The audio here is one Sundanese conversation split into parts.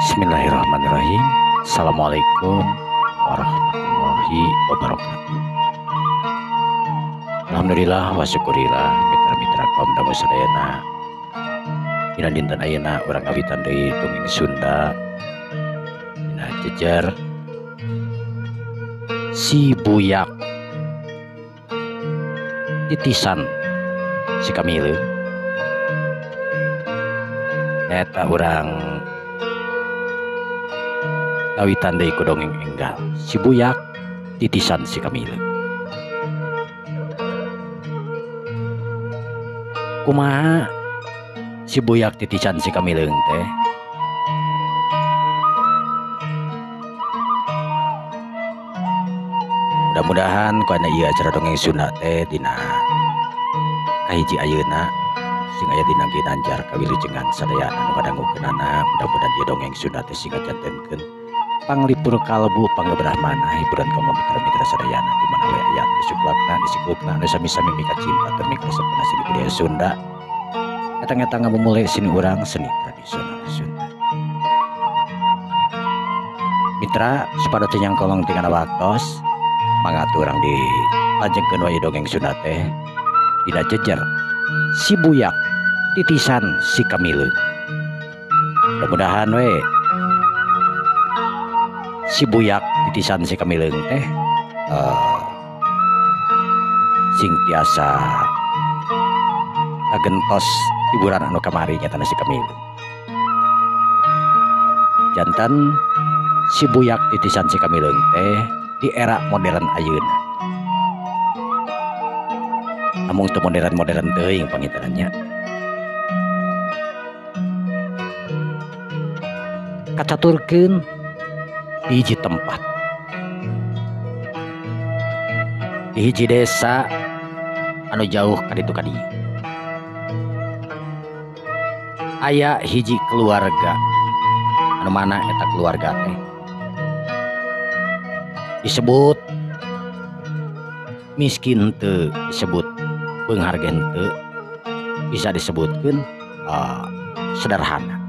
Bismillahirrahmanirrahim. Assalamualaikum warahmatullahi wabarakatuh. Alhamdulillah wa syukurillah mitra-mitra kaum dangu sadayana. Dina dinten ayeuna urang ngawitan deui dongeng Sunda. Dina jejer si buyak titisan si Kamileung. Eta urang ngawitan deui ku dongeng enggal si buyak titisan si Kamileung. Kumaha si buyak titisan si Kamileung teh? Mudah-mudahan ku aya ieu acara dongeng Sunda teh dina kahiji ayeuna sing aya dina Ginanjar kawilujengan sadaya anu ngadangukeunana. Mudah-mudahan ieu dongeng Sunda teh sing ngajantenkeun panglipur kalbu panggebrahmana hiburan kaum mitra-mitra sadayana di mana we aya disuklapna disiklupna anu sami-sami mika cinta tur mika resepna seni budaya Sunda. Eta ngamumule seni urang seni tradisional Sunda. Mitra sapadot yang kolong tinggal waktos mangga urang dilajengkeun wae dongeng Sunda teh dina jejer si buyak titisan si Kamileung. Mudah-mudahan we si buyak titisan si Kamileung teh sing tiasa ngagentos hiburan anu kamari nyatana si Kamileung. Janten si buyak titisan si Kamileung teh di era modern ayeuna. Amung teu modern teuing pangintenannya. Kacaturkeun di hiji tempat, di hiji desa anu jauh kaditu kadieu aya hiji keluarga anu mana eta keluarga teh disebut miskin teu, disebut beungharga henteu, bisa disebutkeun sederhana.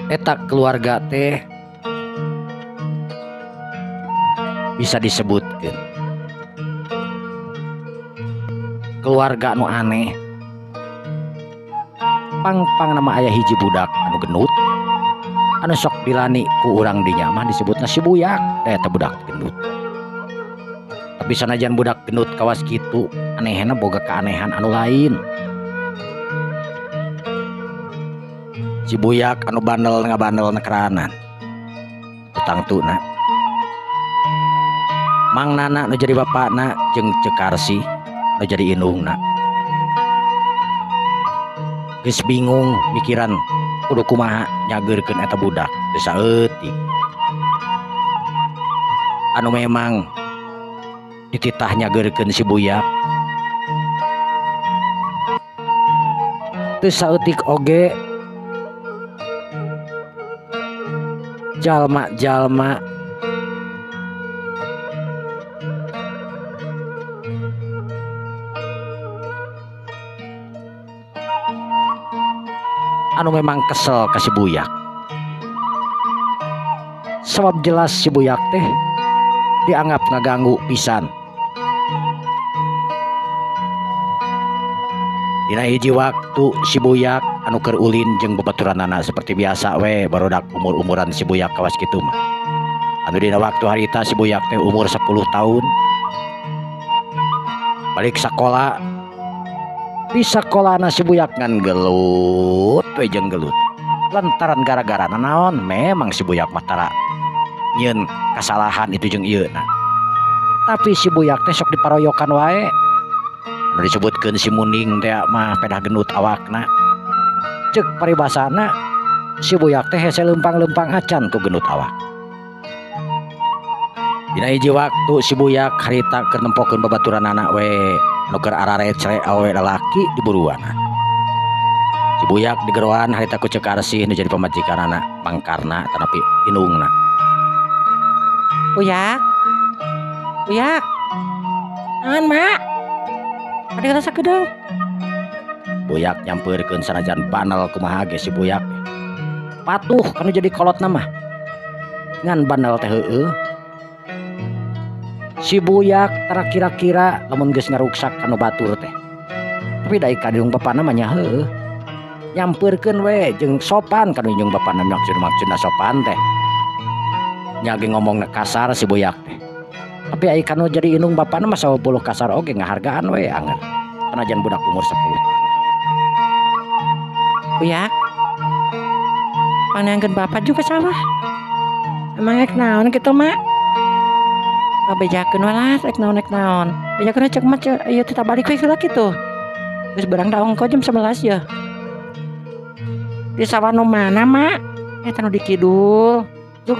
Eta keluarga teh bisa disebutkeun keluarga anu aneh. Pang nama aya hiji budak anu genut anu sok dilani ku urang dinya mah disebutna si buyak. Eta budak gendut. Tapi sanajan budak gendut kawas kitu anehna boga keanehan anu lain. Si buyak anu bandel ngabandel nekeranan utang tuna mang nana nu jadi bapakna jeung Cekarsi nu jadi indungna geus bingung mikiran kudu kumaha nyageurkeun eta budak teu saeutik anu memang dititah nyageurkeun si buyak teu saeutik oge jalma-jalma anu memang kesel ka si buyak. Sebab jelas si buyak teh dianggap ngaganggu pisan. Dina hiji waktu si buyak anu keur ulin jeung babaturanana seperti biasa we barudak umur-umuran si buyak kawas kitu mah. Anu dina waktu harita si buyak teh umur 10 tahun. Balik sakola. Di sakolana si buyak ngan gelut we jeung gelut. Lantaran gara-gara naon memang si buyak mah tara nyeun kasalahan itu jeung ieuna. Tapi si buyak teh sok diparoyokan wae. Anu disebutkeun si Muning teh mah pedah gendut awakna. Ceuk paribasana si buyak teh hese lempang-lempang acan ku gendut awak. Dina hiji waktu si buyak harita keur nempokeun babaturanana we anu keur ararecre awewe lalaki di buruana. Si buyak digeroan harita ku Cekarsi nu jadi pamajikanana mangkarna tanapi indungna. Buyak, buyak, naon mak? Ada rasa gedeng. Buyak nyamperkeun sanajan banel kumaha ge si buyak patuh kanu jadi kolot nama ngan banel teh heueuh. Si buyak tara kira-kira lamun geus ngaruksak kanu batur teh tapi da ka diung bapana mah nya heueuh nyamperkeun we jeung sopan kanu jeung bapana maksudna sopan teh nya ge ngomongna kasar si buyak teh tapi ai kanu jadi indung bapana mah 20 kasar oge ngahargaan we angeun sanajan budak umur 10 tahun. Buyak panangkeun bapak juga salah emang ek naon kitu mak bejakeun walas ek naon bejakeun cek mah ieu teh balik we heula kitu geus beurang da ongko jam 11 ya di sawah nu mana mak eta nu di kidul juk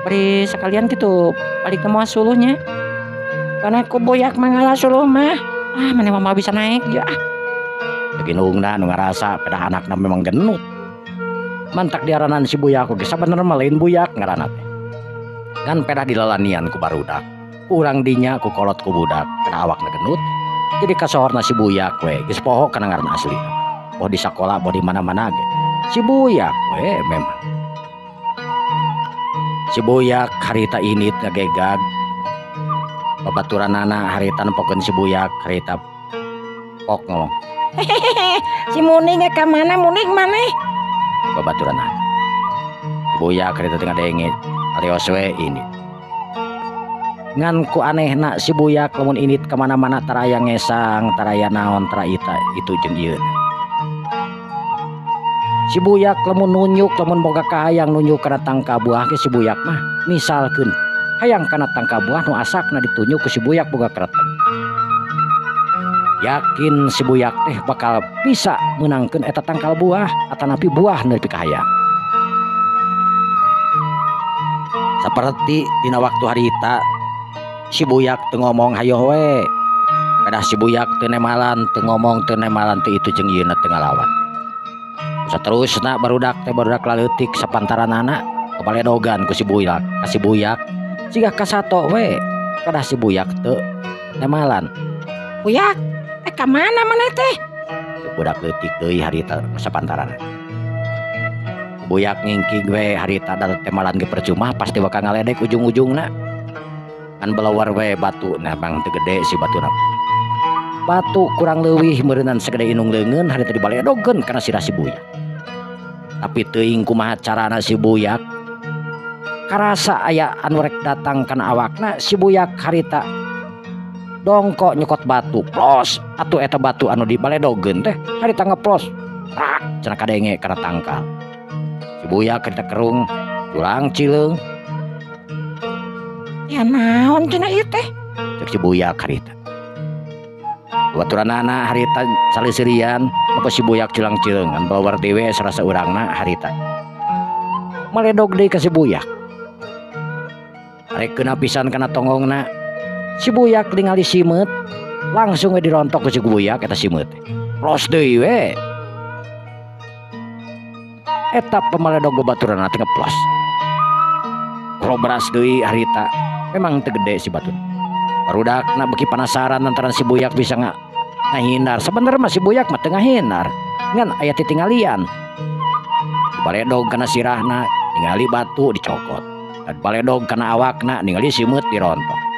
bari sekalian kitu balik ke moal suluhnya karena ku buyak mangala suluh mah maneh mah bisa naik ya Ginungna nu ngarasa pedah anakna memang genut. Mantak diaranan si buyak oge sabenerna mah lain buyak ngaranna teh. Kan pedah dilalanian ku barudak. Urang dinya ku kolot ku budak, pedah awakna genut. Jadi kasohorna si buyak we geus poho kana ngaran asli. Poho di sakola, poho di mana-mana ge. Si buyak we memang. Si buyak harita init ngagegag. Babaturanana harita nempokeun si buyak, harita pok ngomong. Si Muning ka mana Muning maneh? Babaturan buyak kereta tengah dengit arios we ini ngan ku anehna si buyak lamun init kemana-mana taraya ngesang taraya naon taraita itu jeung ieu si buyak lamun nunjuk lamun boga kahayang nunjuk kana tangka buah ge si buyak mah misalkeun hayang kana tangka buah nu asakna ditunjuk ku si buyak boga kereta yakin si buyak teh bakal bisa menangkeun eta tangkal buah atanapi buah nepi ka hayang. Saperti dina waktu harita si buyak teu ngomong hayo we. Kadah si buyak teu nemalan, teu ngomong teu nemalan teu itu jeung ieuna teu ngalawan. Saterusna barudak laleutik sapantaranana kabaledogan ku si buyak, ka si buyak siga kasato we. Kadah si buyak teu nemalan. Buyak ka mana maneh teh? Budak leutik deui harita sapantaran. Buyak ngingking we harita da temalan ge percuma pasti bakal ngaledek ujung-ujungna. Kan belawar we batu nah bang teu gede si batuna. Batu kurang leuwih meureunan sagede inung leungeun harita dibaledogeun kana sirah si buyak. Tapi teuing kumaha carana si buyak karasa aya anu rek datang kana awakna si buyak harita dongkok nyekot batu plos atuh eta batu anu dibaledogeun teh harita ngeplos rak cenah kadenge kana tangkal si buyak harita kerung tulang cileung ya naon cenah ieu teh cek si buyak harita baturanana harita salisirian apa si buyak tulang cileung ngan bawar dewe sarasa urangna harita maledog deui ka si buyak rek keuna pisan kana tonggongna si buyak ningali simet langsung we dirontok ku si buyak eta simet plos deui we eta pamaledog babaturan teh ngeplos kolobras deui harita memang teu gede si batu barudakna beki penasaran lantaran si buyak bisa ngahindar sebenarnya mah si buyak mah teu ngahindar ngan aya titingalian baledog kana sirahna ningali batu dicokot dan baledog kana awakna ningali simet dirontok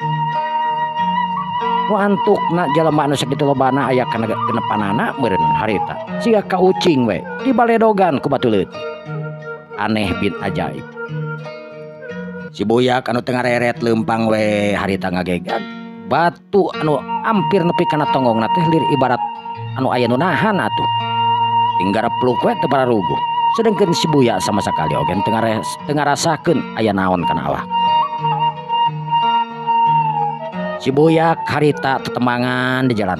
nu antukna jelema anu sakitu lobana aya kana genepanana meureun harita siga ka ucing we dibaledogan ku batu leutik aneh bin ajaib si buyak anu teu ngareret leumpang we harita ngagegag batu anu hampir nepi kana tonggongna teh lir ibarat anu aya nu nahan atuh tinggal peluk we teu bararuguh sedengkeun si buyak sama sakali oge teu ngarasakeun aya naon kana awak. Si buyak harita tetemangan di jalan.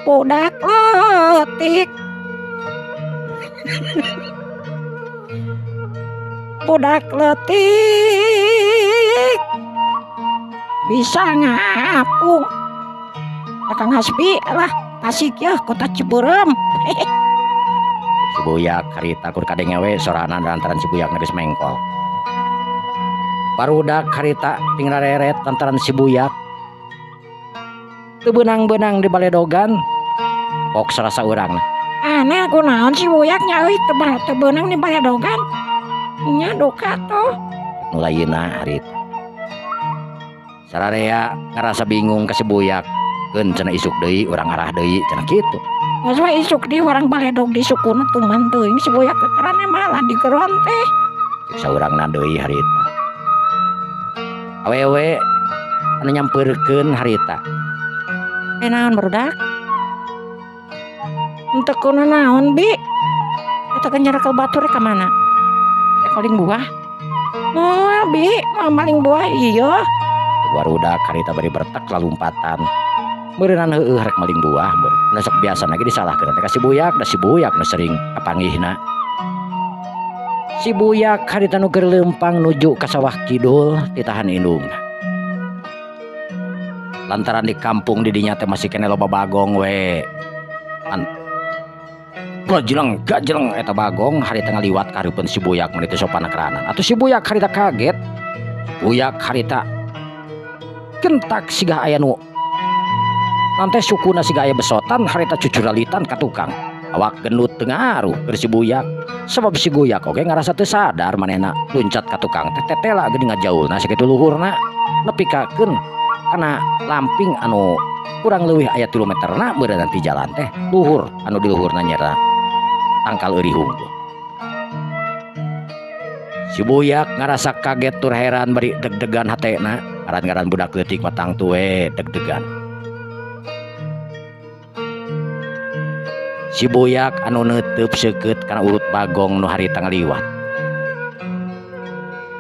Budak leutik. Budak leutik. Bisa ngapung. Akang Hasbi lah Tasik ya kota Ciberem. Si buyak harita kur kadenge we sorana lantaran si buyak geus mengkol. Barudak harita tinggal reret lantaran si buyak teu beunang-beunang di baledogan pok sarasa urang. Aneh aku naon si buyaknya euy teu beunang di baledogan. Nya duka tuh. Nu layeuna harita. Sararea ngarasa bingung ka si buyak. Keun cenah isuk deui urang arah deui cenah kitu. Geus we isuk di orang baledog di sukuna tuman teuing si buyak kekerane malah digeron teh. Cek saurangna deui harita. Awewe anu nyampeurkeun harita. Naon barudak? Henteu kuna naon bi? Eta kan nyarekel batur ka mana? Maling buah. Oh bi, maling buah iya. Barudak harita bari bertek lalumpatan. Meureunana heueuh rek maling buah meureun. Nu sok biasa lagi disalahkeun teh ka si buyak, da si buyak nu sering kapanggihna. Si buyak harita nu keur leumpang nuju ka sawah kidul ditahan indungna. Lantaran di kampung di dinya teh masih kene loba bagong we. Jeleng gajeleng eta bagong harita ngaliwat ka hareupeun si buyak mun teu sopan keranan. Atuh si buyak harita kaget. Buyak harita kentak siga aya nu nanti sukuna siga aya besotan harita cucuralitan ka tukang. Awak gendut teu ngaruh keur si buyak. Sebab si buyak oge ngarasa teu sadar manehna luncat ka tukang teh tetela geuning ngajaulna sakitu luhurna nepi kakeun kana lamping anu kurang leuwih aya 3 meterna meureun nanti jalan teh luhur anu di luhurna nyara tangkal eueuh hunggul. Si buyak ngarasa kaget tur heran bari deg-degan hatena. Ngaran-ngaran budak leutik matang tuwe deg-degan. Si buyak anu neuteub seukeut kana urut bagong nu harita ngaliwat.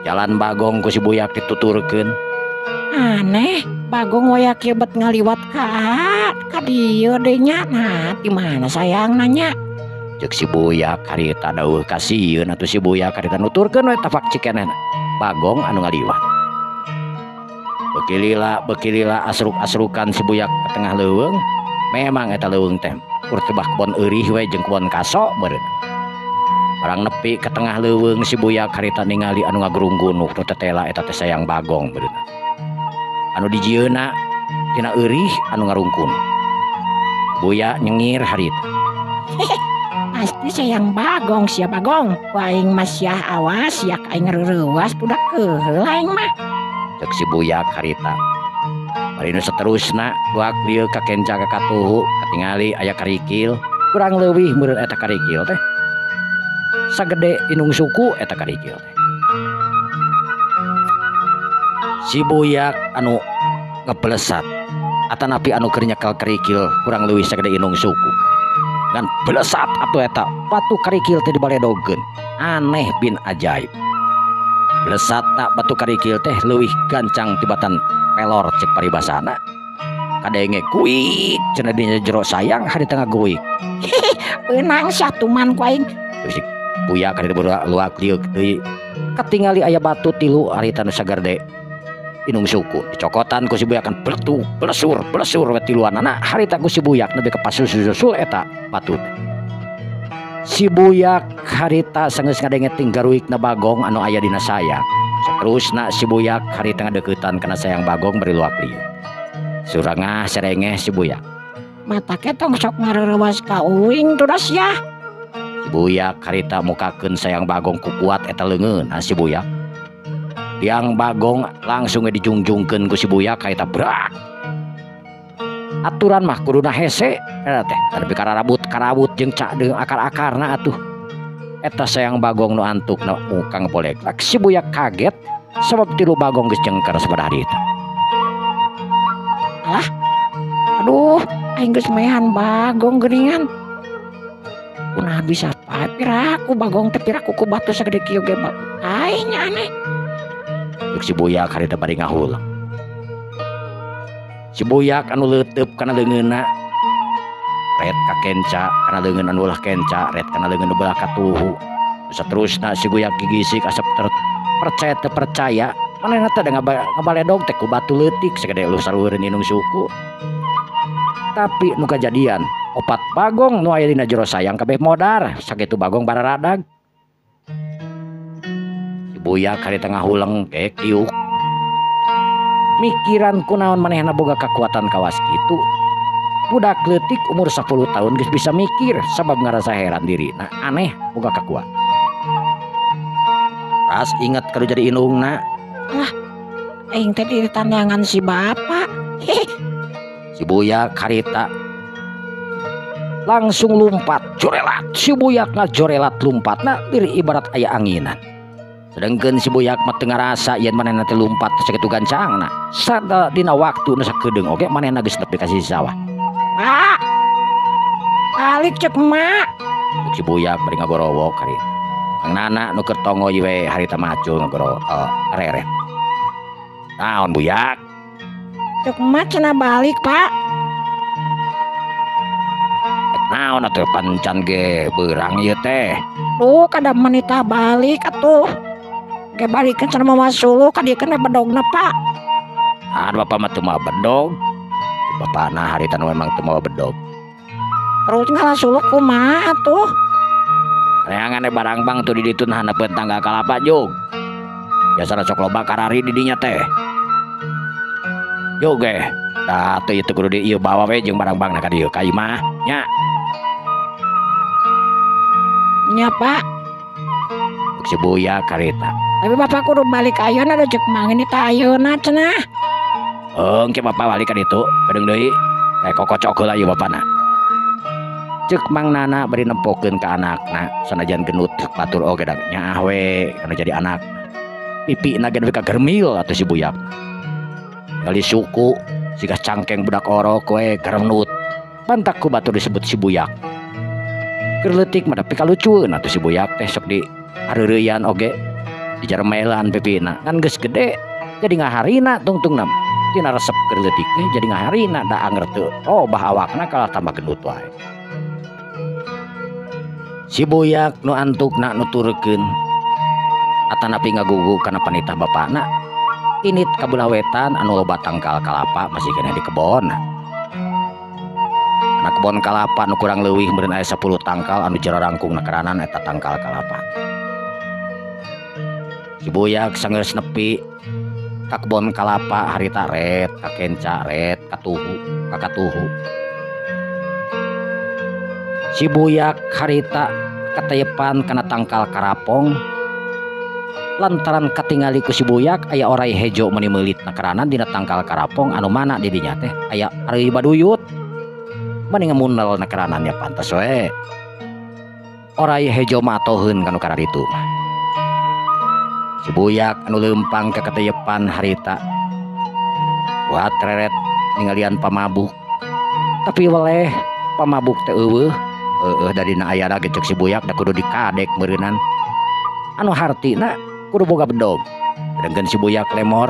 Jalan bagong ku si buyak dituturkeun. Aneh, bagong wayak bet ngaliwat ka dieu deui nya. Nah, di mana sayang nanya? Cek si buyak harita dawuh ka sieun atuh si buyak harita nuturkeun we tapak cikenena. Bagong anu ngaliwat. Bekilila asruk-asrukan si buyak ke tengah leuweung. Memang eta leuweung teh kur tebah kebon eurih we jeung kebon kaso meureun. Barang nepi ke tengah leuweung si buyak harita ningali anu ngagurung-gunuk nu tetela eta teh sayang bagong meureun. Anu dijieuna tina eurih anu ngarungkun. Buyak nyengir harita. Pasti sayang bagong sia bagong. Ku aing mah sia awas sia aing ngareurewas budak keheul aing mah. Cek si buyak harita. Bari nu saterusna buak lieu ka kenca ka katuhu katingali aya karikil kurang leuwih meureun eta karikil teh sagede inung suku eta karikil teh. Si buyak anu ngeblesat atanapi anu keur nyekel karikil kurang leuwih sagede inung suku ngan blesat atuh eta batu karikil teh dibaledogeun. Aneh bin ajaib. Blesat tak batu karikil teh leuwih gancang tibatan pelor cek paribasana. Kadenge kuik cenah dinya jero sayang hari tengah guik. Beunang satuman ku aing. Si buyak kada luak liuk deui. Katingali aya batu tilu harita nu sagerde inung suku. Dicokotan ku si buyak kan bletuk blesur we tiluanana harita ku si buyak nepi ka pasusul eta batu teh. Si buyak harita sageus ngadengeting garuikna bagong anu aya dina sayang. Saterusna si buyak harita ngadeuketan kana sayang bagong bari luak lieu. Surangah serengeh si buyak. Mata ketong sok ngareurewas ka uing turas ya. Si buyak harita mukakeun sayang bagong ku kuat eta leungeun si buyak. Tiang bagong langsung dijungjungkeun ku si buyak harita brak. Aturan mah kuduna hese eta teh tapi karabut jeung cadeung akar-akarna atuh. Eta sayang bagong nu antukna muka ngepolek. Lak si buyak kaget sebab tilu bagong geus jengker sabada harita. Alah. Aduh, aing geus mehan bagong geuningan. Kunaha bisa pae piraku bagong teh piraku ku batu sagede kieu ge aing aneh. Cek si buyak harita bari ngahulang. Si buyak anu leuteub kana leungeunna ret ka kenca kana leungeun anu ulah kenca ret kana leungeun nu belah katuhu. Saterusna si buyak gigisik asap percaya teu percaya manehna teh da ngabaledog teh ku batu leutik sagede uluh salueureun inung suku. Tapi nu kajadian opat bagong nu aya dina jero sayang kabeh modar sakitu bagong bararadag. Si buyak harita ngahuleng kek kiuk. Mikiran kunaon manehna boga kakuatan kawas kitu budak leutik umur 10 tahun geus bisa mikir sabab ngarasa heran diri. Nah aneh boga kakuat. Ras inget kalau jadi indungna. Lah, aing teh di tandangan si bapak. Si buyak harita langsung lompat jorelat. Si buyak ngajorelat lompatna diri ibarat aya anginan. Sedangkan si buyak mah teu ngarasa yen manehna teh lompat sakitu gancangna. Sada dina waktu nu sakedeung oge manehna geus nepi ka sisi sawah. Pak, balik cek emak. Si buyak bari ngagorowo harita. Ang nana nu keur tongo ieu we harita macul ngagoro reret. Naon buyak? Cek emak cenah balik, Pak. Naon atuh pancan ge beurang ieu teh. Duh, kada menita balik atuh. Ge balikeun cenah mah suluh ka dieu kana bedogna, Pak. Bapak mah teu mau bedog. Bapana harita nu memang teu mau bedog. Terus ngalah suluh kumaha atuh? Reangan barang bang tuh di ditu handapkeun tangga kalapa jug. Biasana sok loba karari di dinya teh. Jug ge. Da teu ieu kudu di ieu bawa we jeung barang bangna ka dieu ka imah nya. Nya, Pak. Si buyak harita. Tapi bapak kudu balik ayeuna da cek emak ini teh ayeuna cenah. Engke bapak balik ka ditu, kedeung deui. Kayak kokocok heula ieu bapana. Cek mang nana beri nempokeun ka anakna sanajan genut batur oge da nyaah we kana jadi anak. Pipina ge nepi ka germil atuh si buyak. Kali suku siga cangkeng budak orok we geremnut. Bantak ku batur disebut si buyak. Keur leutik mah tapi kalucueun atuh si buyak teh sok di hareureyan oge dijaremelan pipina kan geus gede jadi ngaharina tungtungna. Tina resep keur leutik teh jadi ngaharina da anger teu robah awakna kalah tambah gendut wae. Si buyak nu antukna nuturkeun atanapi ngagugu kana panitah bapakna init kabulawetan anu loba tangkal kalapa masih kena di kebon. Anak kebon kalapa nu kurang leuwih meureun aya 10 tangkal anu jararangkung nakaranan eta tangkal kalapa. Si buyak sanggeus nepi ka kebon kalapa harita ret ka kenca ret ka katuhu. Si buyak harita kateyepan kana tangkal karapong lantaran katingali ku si buyak aya orai hejo meuni meulit nakaranan dina tangkal karapong anu mana di dinya teh aya ari baduyut meuni ngamunel nakaranan ya pantes we orai hejo mah atoheun kanu kana ditu mah. Si buyak anu leumpang ka kateyepan harita buat reret ningalian pamabuk tapi weleh pamabuk teh eueuh dari na ayana gitu si buyak da kudu dikadek meureunan anu hartina kudu boga bedog. Sedangkan si buyak lemor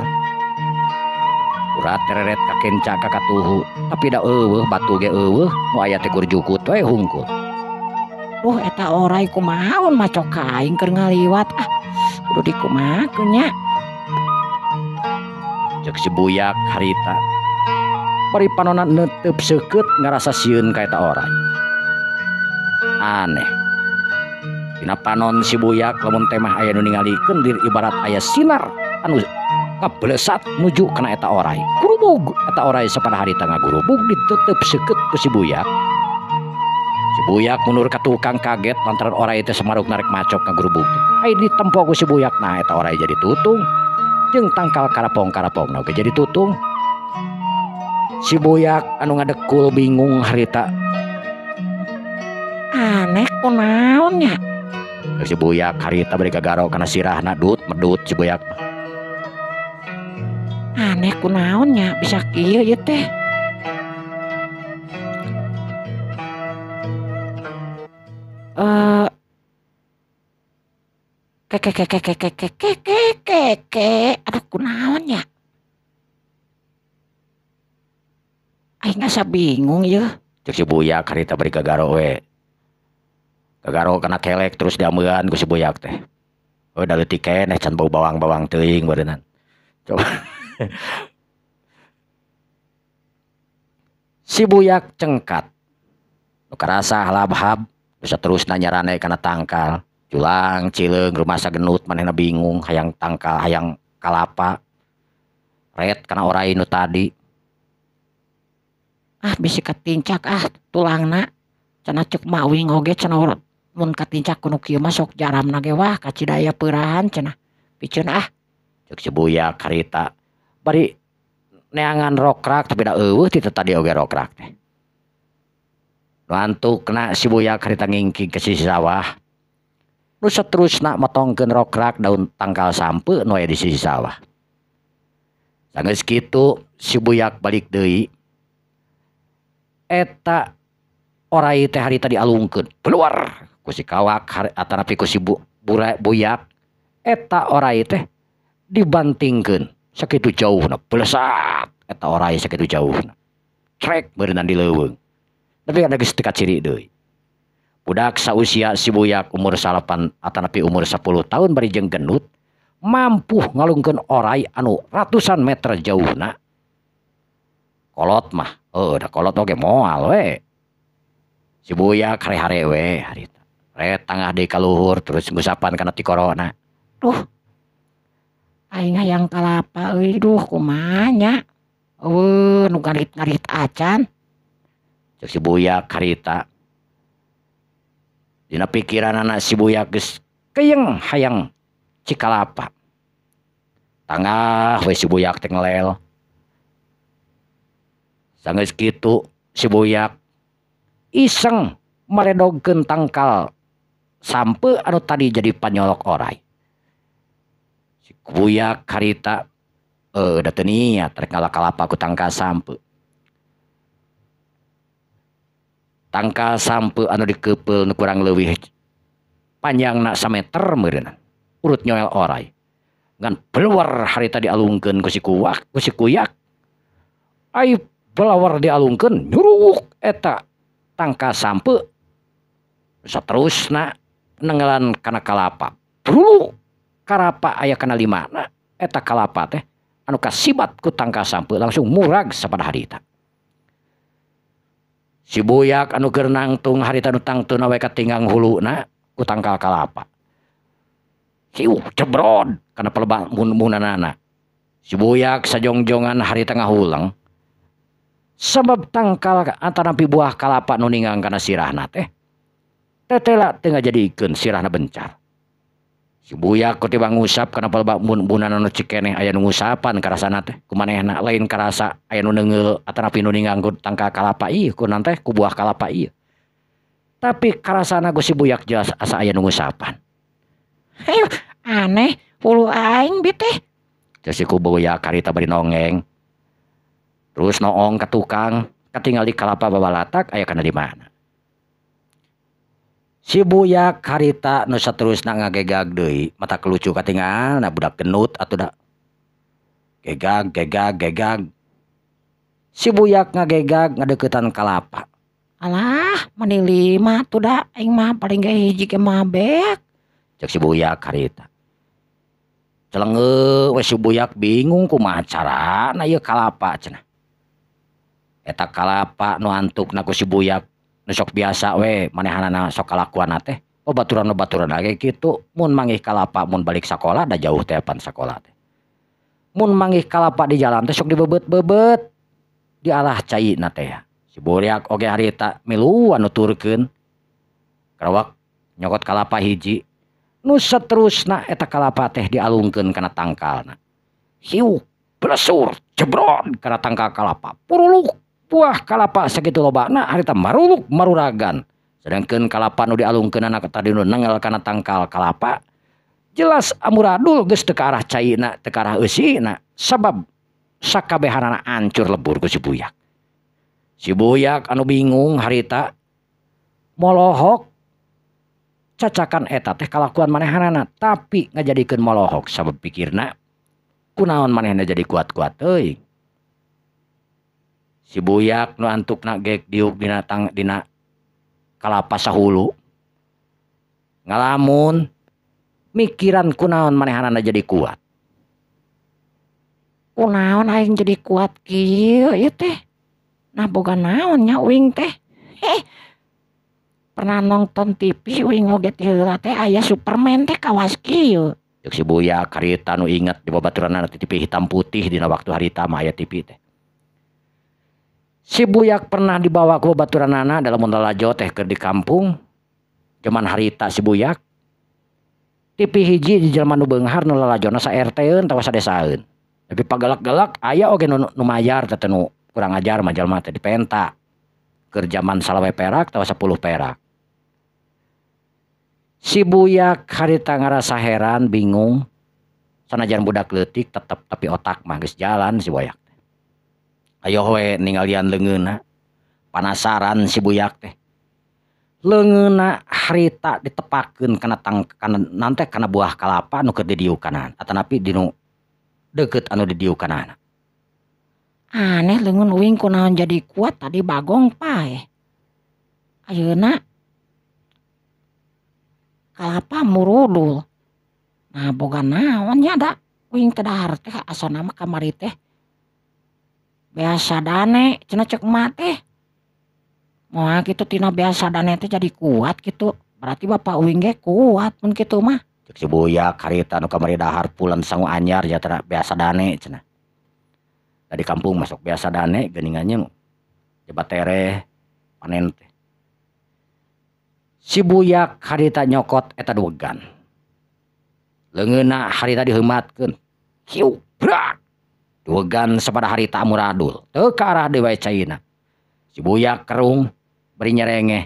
urat tereret ka kenca ka katuhu tapi da eueuh batu ge eueuh nu aya teh keur jukut we hungkul. Duh, eta orai kumahaun macok kaing keur ngaliwat kudu dikumahakeun nya. Cek si buyak harita bari panonna neuteup seukeut ngarasa sieun ka eta orai. Aneh dina panon si buyak lamun teh mah aya nu ningalikeun dir ibarat aya sinar anu ngablesat nuju kana eta orai. Gurubug eta orai sapada harita ngagurubug diteuteub seukeut ku si buyak. Si buyak mundur ka tukang kaget lantaran orai teh samaruk narek macok ngagurubug. Ai ditempo ku si buyak nah eta orai jadi tutung jeung tangkal karapong-karapongna oge jadi tutung. Si buyak anu ngadekul bingung harita. Aneh kunaon nya? Si buyak harita bari gagaro kana sirahna medut si buyak. Aneh kunaon nya bisa kieu ieu teh. Aduh kunaon nya? Aing asa bingung ieu. Cek si buyak harita bari gagaro we. Gagaro kana kelek terus diameuan ku si buyak teh. Oh da leutik keneh can bau bawang-bawang teuing beureunan. Coba. Si buyak cengkat. Nu karasa halab-hab terus nanyarane kana tangkal. Culang cileung rumasa genut manehna bingung hayang tangkal hayang kalapa. Ret kana orai nu tadi. Bisi katincak tulangna cenah cek mawing oge cenah mun katincak kuno kieu mah sok jaramna ge wah kacidaya peurahan cenah piceun Cek si buyak harita bari neangan rokrak tapi da eueuh ti tadi oge rokrak teh. Nu antukna si buyak harita ngingking ke sisi sawah. Nu saterusna motongkeun rokrak daun tangkal sampeu nu aya di sisi sawah. Sanggeus kitu si buyak balik deui. Eta orai teh harita dialungkeun keluar ku si kawak atanapi ku si buyak. Eta orai teh dibantingkeun sakitu jauhna pelesat eta orai sakitu jauhna. Trek beureunan di leuweung. Tapi ada geus teu kaciri deui. Budak sausia si buyak umur 8 atanapi umur 10 tahun bari jeung genut mampu ngalungkeun orai anu ratusan meter jauhna. Kolot mah da kolot oge moal we. Si buyak hare-hare we harita. Re tangah deui ka luhur terus ngusapan kana ti korona. Duh. Aing hayang kalapa euy duh kumaha nya. Eueuh nu ngarit-ngarit acan. Cek si buyak harita. Dina pikiranna si buyak geus keyeng hayang cikalapa. Tangah we si buyak teh ngelel. Sanggeus kitu si buyak iseng maredogkeun tangkal sampeu anu tadi jadi panyolok orai. Si buyak harita da teu niat rek ngalakalapa ku tangkal sampeu. Tangkal sampeu anu dikeupel nu kurang leuwih panjangna sameter meureunna. Urut nyoel orai. Ngan pelawar harita dialungkeun ku si kuyak. Ai pelawar dialungkeun nyuruk eta tangkal sampeu. Saterusna nenggelan kana kalapa. Brulu karapa aya kana limana eta kalapa teh anu kasibat ku tangkal sampeu langsung murag sapada harita. Si buyak anu keur nangtung harita nu tangtuna we katinggang huluna ku tangkal kalapa. Hiu cebrod kana pelebak munanana. Si buyak sajongjongan harita ngahulang. Sebab tangkal atanapi buah kalapa nu ninggang kana sirahna teh tetela teu ngajadikeun sirahna bencar. Si buyak ku tiba ngusap kana pelebak munanana nu cikeneh aya nu ngusapan karasana teh kumanehna lain karasa aya nu neungeul atanapi nu ninggang ku tangkal kalapa ieu ku teh ku buah kalapa ieu. Tapi karasana ku si buyak jelas asa aya nu ngusapan. Heuh aneh ulu aing bi teh. Terus si ku buyak harita bari nongeng. Terus noong ka tukang katinggal di kalapa babalatak aya kana di mana. Si buyak harita nu saterusna ngagegag deui mata kelucu katinggalna budak genut atuh da. Gegag. Si buyak ngagegag ngadeuketan kalapa. Alah mani 5 tuh da aing mah paling ge hiji ge mabek. Cek si buyak harita. Celengeu we si buyak bingung kumaha carana ieu kalapa cenah. Eta kalapa nu antukna ku si buyak nu sok biasa we manehanana sok kalakuanna teh baturan lagi kitu mun manggih kalapa mun balik sakola da jauh teh pan sakola teh. Mun manggih kalapa di jalan teh sok dibebet-bebet dialah caina teh. Si buyak oge harita miluan nuturkeun karawak nyokot kalapa hiji nu saterusna eta kalapa teh dialungkeun kana tangkalna. Hiu blesur jebron kana tangkal kalapa puruluk buah kalapa sakitu lobana harita maruluk maruragan. Sedangkeun kalapa nu dialungkeun anak tadi nu nengel kana tangkal kalapa jelas amuradul geus teu ka arah caina teu ka arah eusina sabab sakabehanana hancur lebur ku si buyak. Si buyak anu bingung harita molohok cacakan eta teh kalakuan manehanana tapi ngajadikeun molohok sabab pikirna kunaon manehna jadi kuat-kuat euy. Si buyak nu antukna gek diuk dina kalapa sahulu ngalamun mikiran kunaon manehanana jadi kuat. Kunaon aing jadi kuat kieu ieu teh. Nah boga naon nya uing teh. Pernah nonton TV uing oge ti heula teh aya Superman teh kawas kieu. Cek si buyak harita nu inget di babaturanna ti TV hitam putih dina waktu harita mah aya TV teh. Si buyak pernah dibawa ke babaturanana dalam lalajo teh ke di kampung. Zaman harita si buyak. Tipi hiji di jelema nu beunghar nu lalajona sa RT-eun tawa sa desaeun. Tapi pagalak-galak aya oge nu mayar teh nu kurang ajar mah jalma teh dipenta. Keur zaman salawe perak tawa 10 perak. Si buyak harita ngarasa heran, bingung. Sanajan budak leutik tetep tapi otak mah geus jalan si buyak. Ayo we ninggalian leungeunna. Panasaran si buyak teh. Leungeunna harita ditepakeun kana nante kana buah kalapa nu keur di dieu kanan atanapi dinu deukeut anu di dieu kanan. Aneh leungeun uing kunaon jadi kuat tadi bagong pae. Ayeuna kalapa murudul. Nah boga naon nya da uing teh dahar teh asana mah kamari teh. Biasa dane cenah cek emak teh. Moal kitu tina biasa dane teh jadi kuat gitu. Berarti bapak uing ge kuat mun kitu mah. Cek si buyak harita nu kamari dahar pulen sangu anyar jatara biasa dane cenah. Dari kampung masuk biasa dane geuningannya jabat tereh panen teh. Si buyak harita nyokot eta duwegan. Leungeunna harita diheumatkeun. Hiu brak. Duwegan sabada harita muradul. Teu ka arah deui wae caina. Si buyak kerung beri nyerengeh.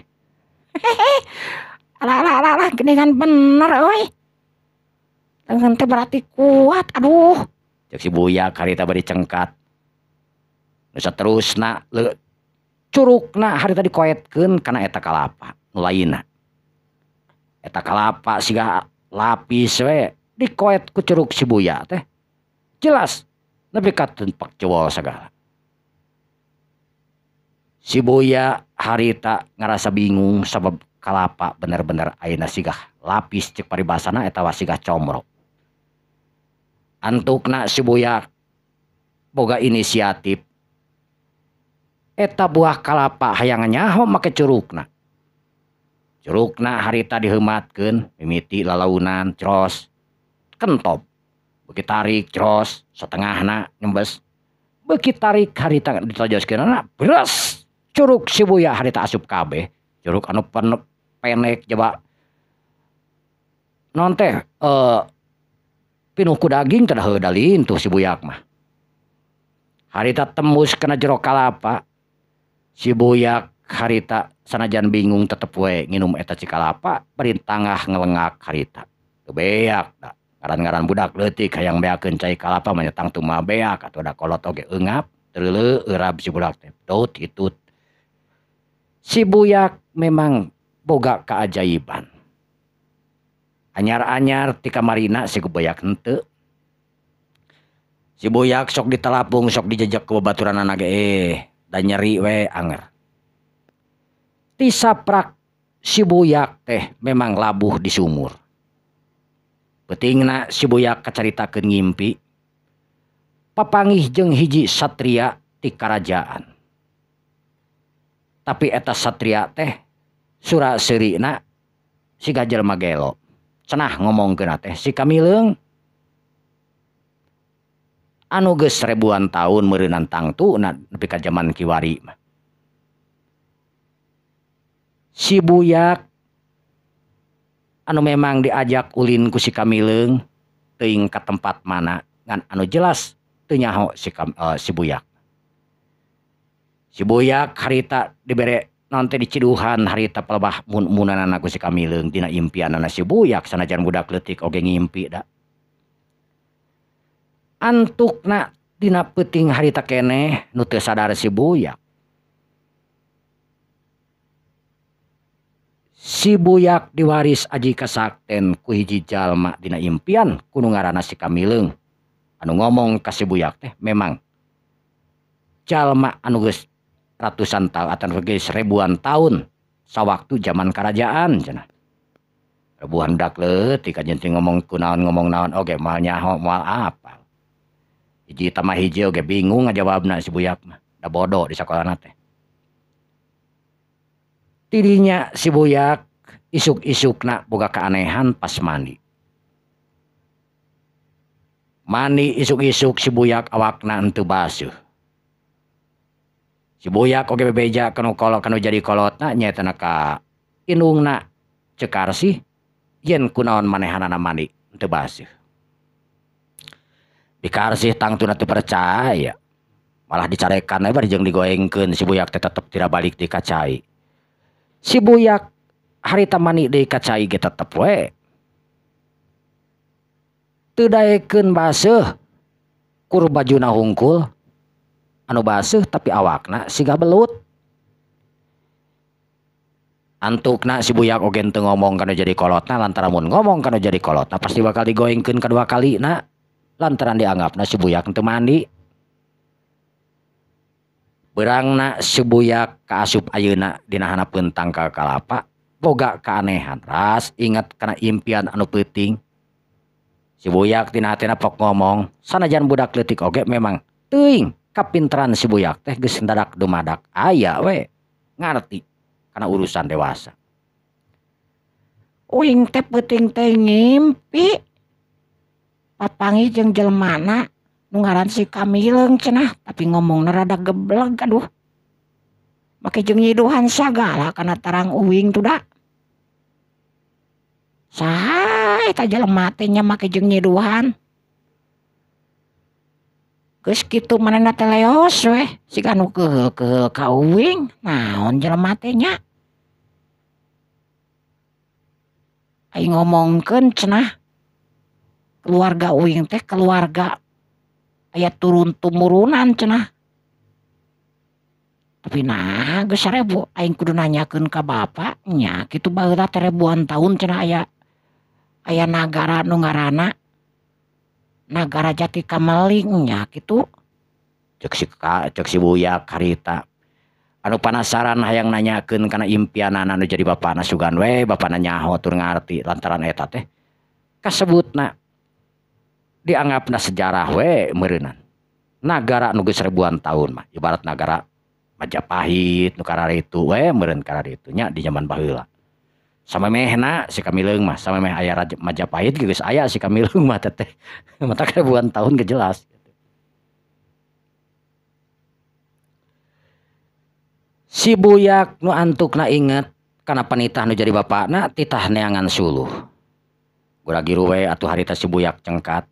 Alah geuningan bener euy. Leungeun teh berarti kuat aduh. Cek si buyak harita beri cengkat. Nu saterusna curugna harita dikoetkeun kana eta kalapa nu lainna. Eta kalapa siga lapis we dikoet ku curug si buya teh. Jelas nepi ka tempak cowol sagala. Si buya harita ngarasa bingung sabab kalapa bener-bener ayeuna siga lapis cek paribasana eta siga comro. Antukna si buya boga inisiatif eta buah kalapa hayang nyaho make curugna. Curugna harita diheumatkeun mimiti lalaunan cros kentop. Beuki tarik cros satengahna nyembes. Beuki tarik harita ditojoskeunna beres. Curug si buya harita asup kabeh. Curug anu pendek coba non teh pinuh ku daging teh heudalin tuh si buyak mah. Harita tembus kana jero kalapa. Si buyak harita sanajan bingung tetep we nginum eta ci kalapa bari tangah ngelengak harita. Teu beak da. Ngaran-ngaran budak leutik hayang beakeun cai kalapa mah nyetang teu moal beak atuh da kolot oge eungap treuleu eurab si budak teh. Tut hitut. Si buyak memang boga keajaiban. Anyar-anyar ti kamarina si buyak henteu. Si buyak sok ditelapung sok dijejek ke babaturanana ge da nyeri we anger. Ti saprak si buyak teh memang labuh di sumur. Peutingna si buyak kacaritakeun ngimpi. Papanggih jeung hiji satria ti karajaan. Tapi eta satria teh sura seurina siga jelema gelo. Cenah ngomongkeun teh si Kamileung anu geus ribuan taun meureunan tangtuna nepi ka zaman kiwari mah. Si buyak anu memang diajak ulin ku si Kamileung teuing ka tempat mana ngan anu jelas teu nyaho si buyak. Si buyak harita dibere naon teh diciduhan harita palebah mun-munanana ku si Kamileung dina impianana si buyak sanajan budak leutik oge ngimpi da. Antukna dina peuting harita keneh nu teu sadar si buyak. Si buyak diwaris aji kasakten ku hiji jalma dina impian kudu ngaranna si Kamileung. Anu ngomong ka si buyak teh memang jalma anu geus ratusan tahun atau geus ribuan tahun sawaktu zaman kerajaan cenah. Ribuan dak leutik aja ngomong kunaon ngomong naon oge moal nyaho moal apal. Hiji tamah hiji oge bingung ngajawabna si buyak mah. Da bodoh di sakolana teh. Tidinya si buyak isuk-isukna boga keanehan pas mandi. Mandi isuk-isuk si buyak awakna henteu basuh. Si buyak oge bebeja kanu kolot kanu jadi kolotna nyaeta ka indungna cekar sih yen kunaon manehanana mandi teu baseuh. Dikarsih tangtuna teu percaya. Malah dicarekan we bari jeung digoengkeun si buyak teh tetep tira balik deui ka cai. Si buyak harita mani deui ka cai ge tetep we. Teu daekeun baseuh kur bajuna hungkul anu baseuh tapi awakna siga belut. Antukna si buyak oge teu ngomong kana jadi kolotna lantaran mun ngomong kana jadi kolotna pasti bakal digoengkeun kadua kalina lantaran dianggapna si buyak teu mandi. Beurangna si buyak kaasup ayeuna dina hanapeun tangkal kalapa boga kaanehan ras inget kana impian anu peuting. Si buyak tina hatina pok ngomong sanajan budak leutik oge memang teuing kapinteran si buyak teh geus dadak dumadak aya we ngarti kana urusan dewasa. Uing teh peuting teh ngimpi papangi jeung jelemana nu ngaran si Kamileung cenah tapi ngomongna rada gebleg aduh. Make jeung nyiduhan sagala kana tarang uing tuh da. Saha eta jelema teh nya make jeung nyiduhan. Geus kitu manehna teh leos we siga nu keheul-keheul ka uing naon jelema teh nya. Aing ngomongkeun cenah keluarga uing teh keluarga aya turun tumurunan cenah. Tapi nah geus 1000 aing kudu nanyakeun ka bapak nya kitu baheula teh ribuan tahun cenah aya nagara nu ngaranna Nagara Jati Kameling nya kitu. Cek si buyak harita anu penasaran hayang nanyakeun kana impianana nu jadi bapana sugan we bapana nyaho tur ngarti lantaran eta teh kasebutna dianggapna sejarah we meureunnan. Nagara nu geus ribuan tahun mah ibarat nagara Majapahit nu kararitu we meureun kararitu nya di zaman baheula. Samemehna si Kamileung mah samemeh aya Raja Majapahit geus aya si Kamileung mah teh mata ribuan tahun ge jelas. Si buyak nu antukna inget kana panitah nu jadi bapakna titah neangan suluh. Gura-giru we atuh harita si buyak cengkat.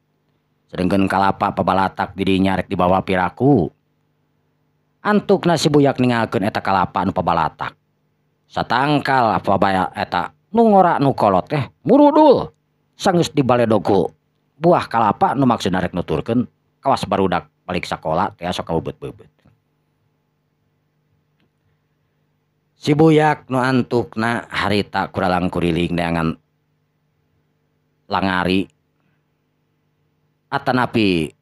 Sedengkeun kalapa pabalatak didinya rek dibawa piraku. Antukna si buyak ningalkeun eta kalapa anu pabalatak. Satangkal apa eta nu ngora nu kolot teh murudul sanggeus dibaledog buah kalapa nu maksudna rek nuturkeun kawas barudak balik sakola teh sok kabeubet-beubet. Si buyak nu antukna harita kuralang kuriling neangan langari atanapi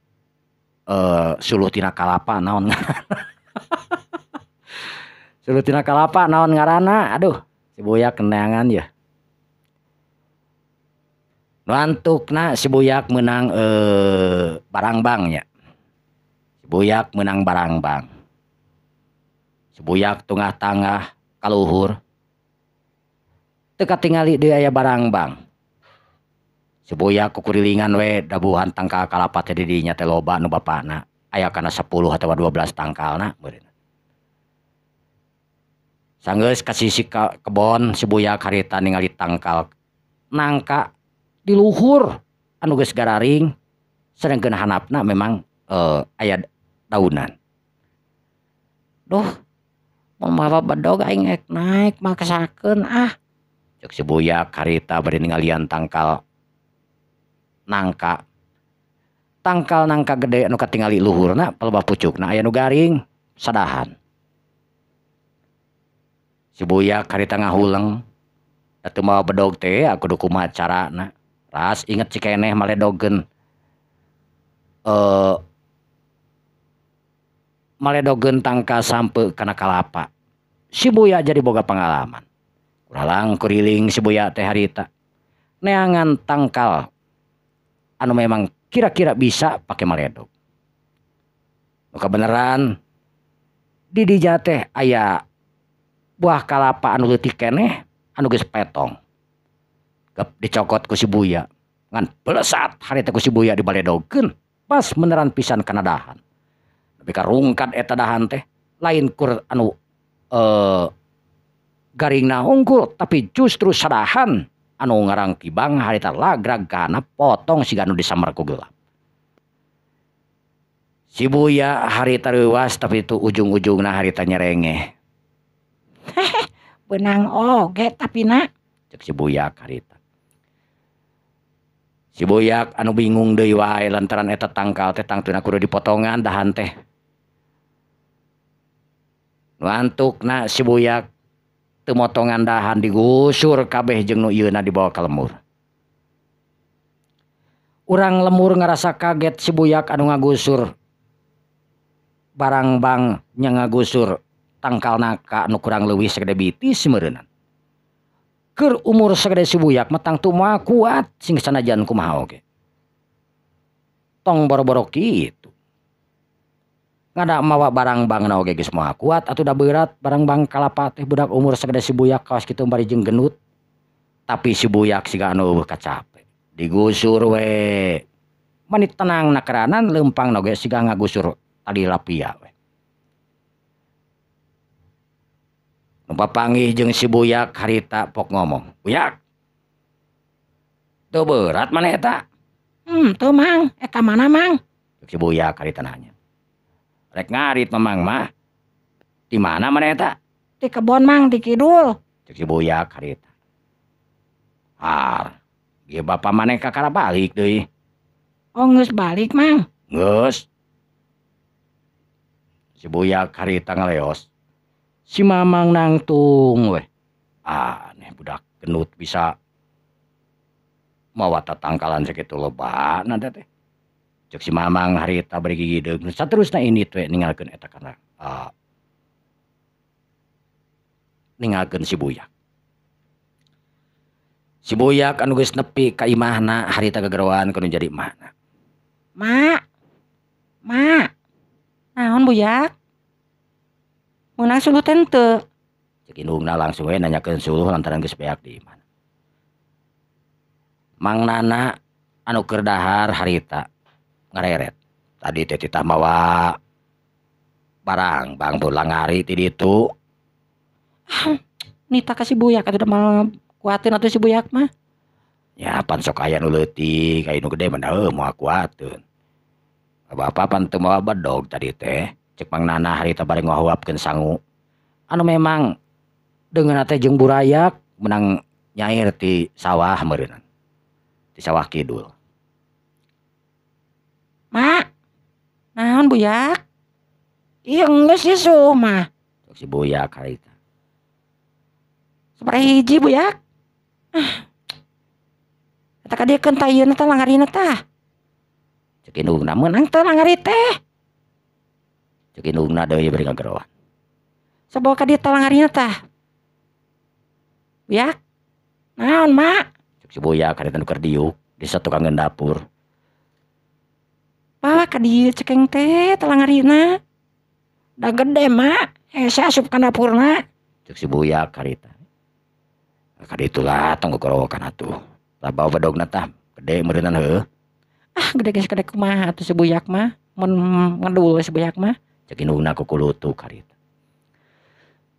suluh tina kalapa naon suluh tina kalapa naon ngaranna aduh si buyak neangan ya. Nu antukna si buyak menang barangbang nya. Si buyak menang barangbang. Si buyak tengah-tengah kaluhur teu katingali deui aya barangbang. Si buyak kukurilingan we dabuhan tangkal kalapa teh di dinya teh loba nu bapana aya kana 10 atawa 12 tangkalna meureun. Sanggeus ka sisi kebon si buyak harita ningali tangkal nangka di luhur anu geus gararing sedengkeun handapna memang aya daunan. Duh mun mawa bedog aing ek naik maksakeun ah. Cek si buyak harita bari ningalian tangkal nangka gede anu katingali luhurna pelebah pucukna aya nu garing sadahan. Si buyak harita ngahuleng atuh mawa bedog teh aku kudu kumaha carana ras inget cikeneh maledogkeun maledogkeun tangka sampe kana kalapa. Si buyak jadi boga pengalaman. Kuralang kuriling si buyak teh harita neangan tangkal anu memang kira-kira bisa pakai maledog. Nu kabeneran di dinya teh aya buah kalapa anu leutik keneh anu geus petong. Gep dicokot ku si buyak ngan pelesat harita ku si buyak dibaledogkeun pas beneran pisan kana dahan. Tapi karungkat eta dahan teh lain kur anu garingna unggul tapi justru sadahan anu ngarang Kibang harita lagrag kana potong siga anu disamar ku gelap. Si Buya harita reuwas tapi itu ujung-ujungna harita nyerengeh. Benang oge tapi na. Cek si Buyak harita. Si Buyak anu bingung deui wae lantaran eta tangkal teh tangtuna kudu dipotongan dahan teh. Nu antukna si Buyak teu motongan dahan digusur kabeh jeung nu ieuna dibawa ka lemur. Urang lemur ngerasa kaget si Buyak anu ngagusur barang bang nya ngagusur tangkal naka anu kurang leuwih sagede bitis meureunna. Keur umur sagede si Buyak mah tang teu moal kuat sing sanajan kumaha oge. Tong boro-boro kitu. Ngada mawa barang bang na oge geus moal kuat atuh da berat barang bang kalapa teh budak umur sagede si Buyak kaos kitu bari jeung genut. Tapi si Buyak siga anu eueuh kacape. Digusur we. Manit tenang na keranan leumpang oge siga ngagusur tali lapia we. Nu papanggih jeung si Buyak harita pok ngomong, "Buyak. Teu berat maneh eta?" Teu mang, ka mana mang? Si Buyak harita nanya. "Rek ngarit mamang mah. Di mana maneh eta?" Di kebon mang di kidul. Cek si Buyak harita. "Har, ge bapa maneh kakara balik deui." Oh geus balik mang. "Geus." Si Buyak harita ngaleos. Si Mamang nangtung weh. Aneh budak genut bisa mawa tatangkalan sakitu lobana teh. Cek si Mamang harita bari gigideug. Saterusna ini teh ninggalkeun eta kana ninggalkeun si Buyak. Si Buyak anu geus nepi ka imahna harita gegeroan kudu jadi imahna. Mak. Mak. Naon Buyak? Meunang suluh teh teu. Cek indungna langsung we nanyakeun suluh lantaran geus beak di imahna. Mang Nana anu keur dahar harita ngareret. Tadi teh titah mawa barang bang pulang hari ti ditu. Nita ka si Buyak atuh da mal kuateun atuh si Buyak mah. Ya pan sok aya nu leutik, aya nu gede mah heuh moal kuateun. Bapa pan teu mawa bedog tadi teh. Cek Mang Nana harita bari ngahuapkeun sangu. Anu memang deungeunna teh jeung burayak menang nyair ti sawah meureunna. Di sawah kidul. Mak. Naon Buyak? Iya geus isuh mah. Cek si Buyak harita. Sabaraha hiji Buyak? Eta kadiekeun tah ieu teh langarina tah. Cek indungna Meunang teh langari teh. cek indungna deui bari ngageroan. Sabawa ka dieu teh langarina tah. Buyak. Naon mak? Cek si Buyak harita nu keur diuk di satukangeun dapur. Bawa ka dieu cekeng teh langarina. Da gede mak. Hese asup ka dapurna. Cek si Buyak harita. Kaditulah tong gogorokan atuh. Lah bawa bedogna tah gede meureunna heuh. Gede geus gede kumaha atuh si Buyak mah. Mun ngedul si Buyak mah. Cek indungna kukulutuk harita.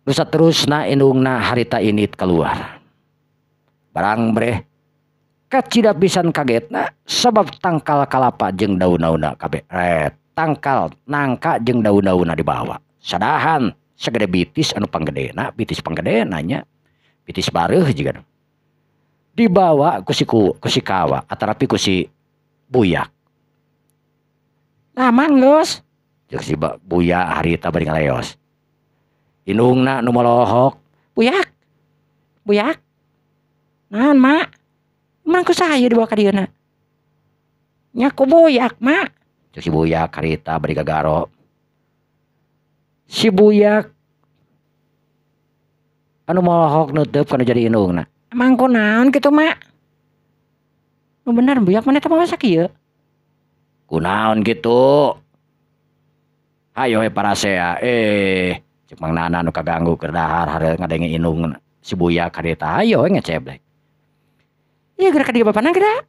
Nu saterusna indungna harita init keluar. Barang breh kacida pisan kagetna sabab tangkal kalapa jeung daun-daunna kabeh tangkal nangka jeung daun-daunna dibawa. Sadahan sagede bitis anu panggedena, bitis panggedena nya. Bitis bareuh jiga. Dibawa ku si kawa atarapi ku si Buyak. Lama geus. Cek si Buya harita bari ngaleos. Indungna nu molohok. Buyak. Buyak. Naon mak? Emang ku saha dibawa ka dieuna? Nya ku Buyak mak. Cek si Buyak harita bari gagaro. Si Buyak anu molohok nutup kana jadi indungna. Emang ku naon kitu mak? Nu bener Buyak maneh teh mawa sakieu. Kunaon gitu. Hayo parasea cek Mang Nana nu kaganggu keur dahar hareup ngadenge indung si Buyak harita hayo ngeceblek. Iya geura ka dieu bapana geura.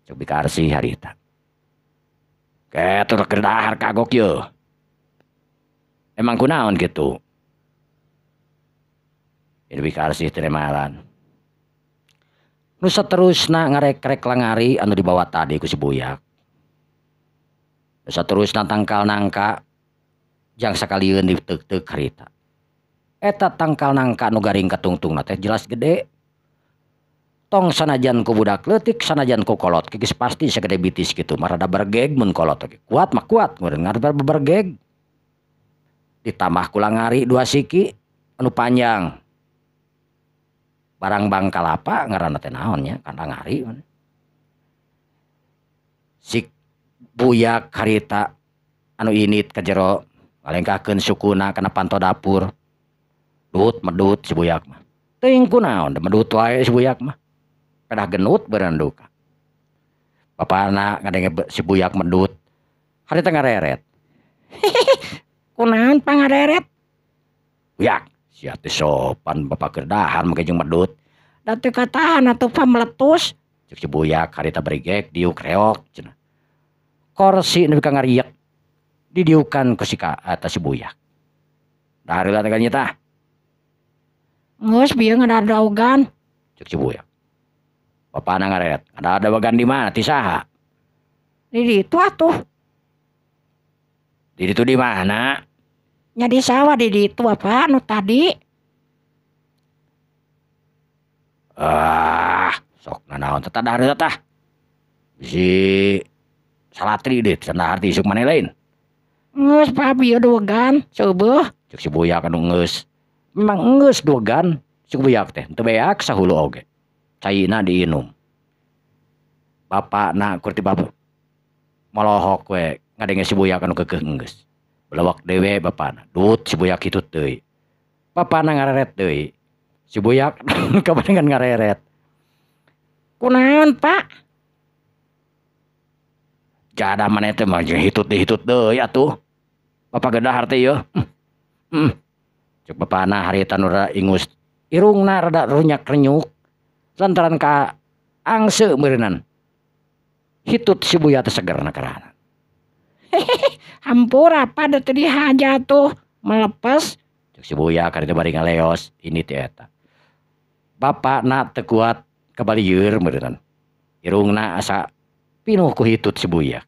Cek bikarsi harita. Ketur keur dahar kagok yeuh. Emang kunaon gitu. Ini bikarsih teremalan. Nu saterusna ngarek-rek langari anu dibawa tadi ku si buyak. Nu saterusna tangkal nangka jang sakalieun diteuk-teuk harita. Eta tangkal nangka nu garing katungtungna teh jelas gede. Tong sanajan ku budak leutik sanajan ku kolot geus pasti sagede bitis kitu mah rada bergeg mun kolot oge. Kuat mah kuat meureun ngarep bergeg. Ditambah ku langari 2 siki anu panjang. Barang bang kalapa ngaranna teh naon nya kan langari. Si buyak harita anu init ka jero ngalengkakeun sukuna kana panto dapur. Dut medut si buyak mah. Teuing kunaon medut wae si buyak mah. Pedah genut beureun duka. Bapana ngadenge si buyak medut. Harita ngareret. Kunaon pangareret? Buyak, sia teh sopan bapak keur dahar make jeung medut. Da teu katahan atuh pa meletus. Cek si buyak harita berigek diuk reok cenah. Korsi nepi ka ngariek didiukan ku si atas si buyak. Da heula teh nyita. Geus bieu ngadadaogan. Cek si buyak. Bapana ngareret, ada wagan di mana ti saha? Di ditu atuh. Di ditu di mana? Nya di sawah di ditu apa anu tadi. Sok nanaon teh tah heula tah. Si salatri deui cenah arti isuk maneh lain. Geus pa bieu dogan seubeuh. Cek si buyak anu geus. Memang geus dogan si buyak teh teu beak sahulu oge. Caina diinum. Bapakna kurti bapak molohok we ngadenge si buyak anu keukeuh geus. Belewak dewe bapana. Dut si buyak hitut deui. Bapana ngareret deui. Si buyak kabarengan ngareret. Kunaon, Pak? Jada maneh teh mah hitut deui atuh. Bapak gedahar teh yeuh. Cek bapana harita nu ingus irungna rada runyak renyuk. Lantaran ka angse meureunan. Hitut si buya teh segerna karana. Hampur apa da teu dihaja tuh melepes. Cek si buya kareta bari ngaleos ini teh eta. Bapakna teu kuat kabalieur meureunan. Irungna asa pinuh ku hitut si buyak.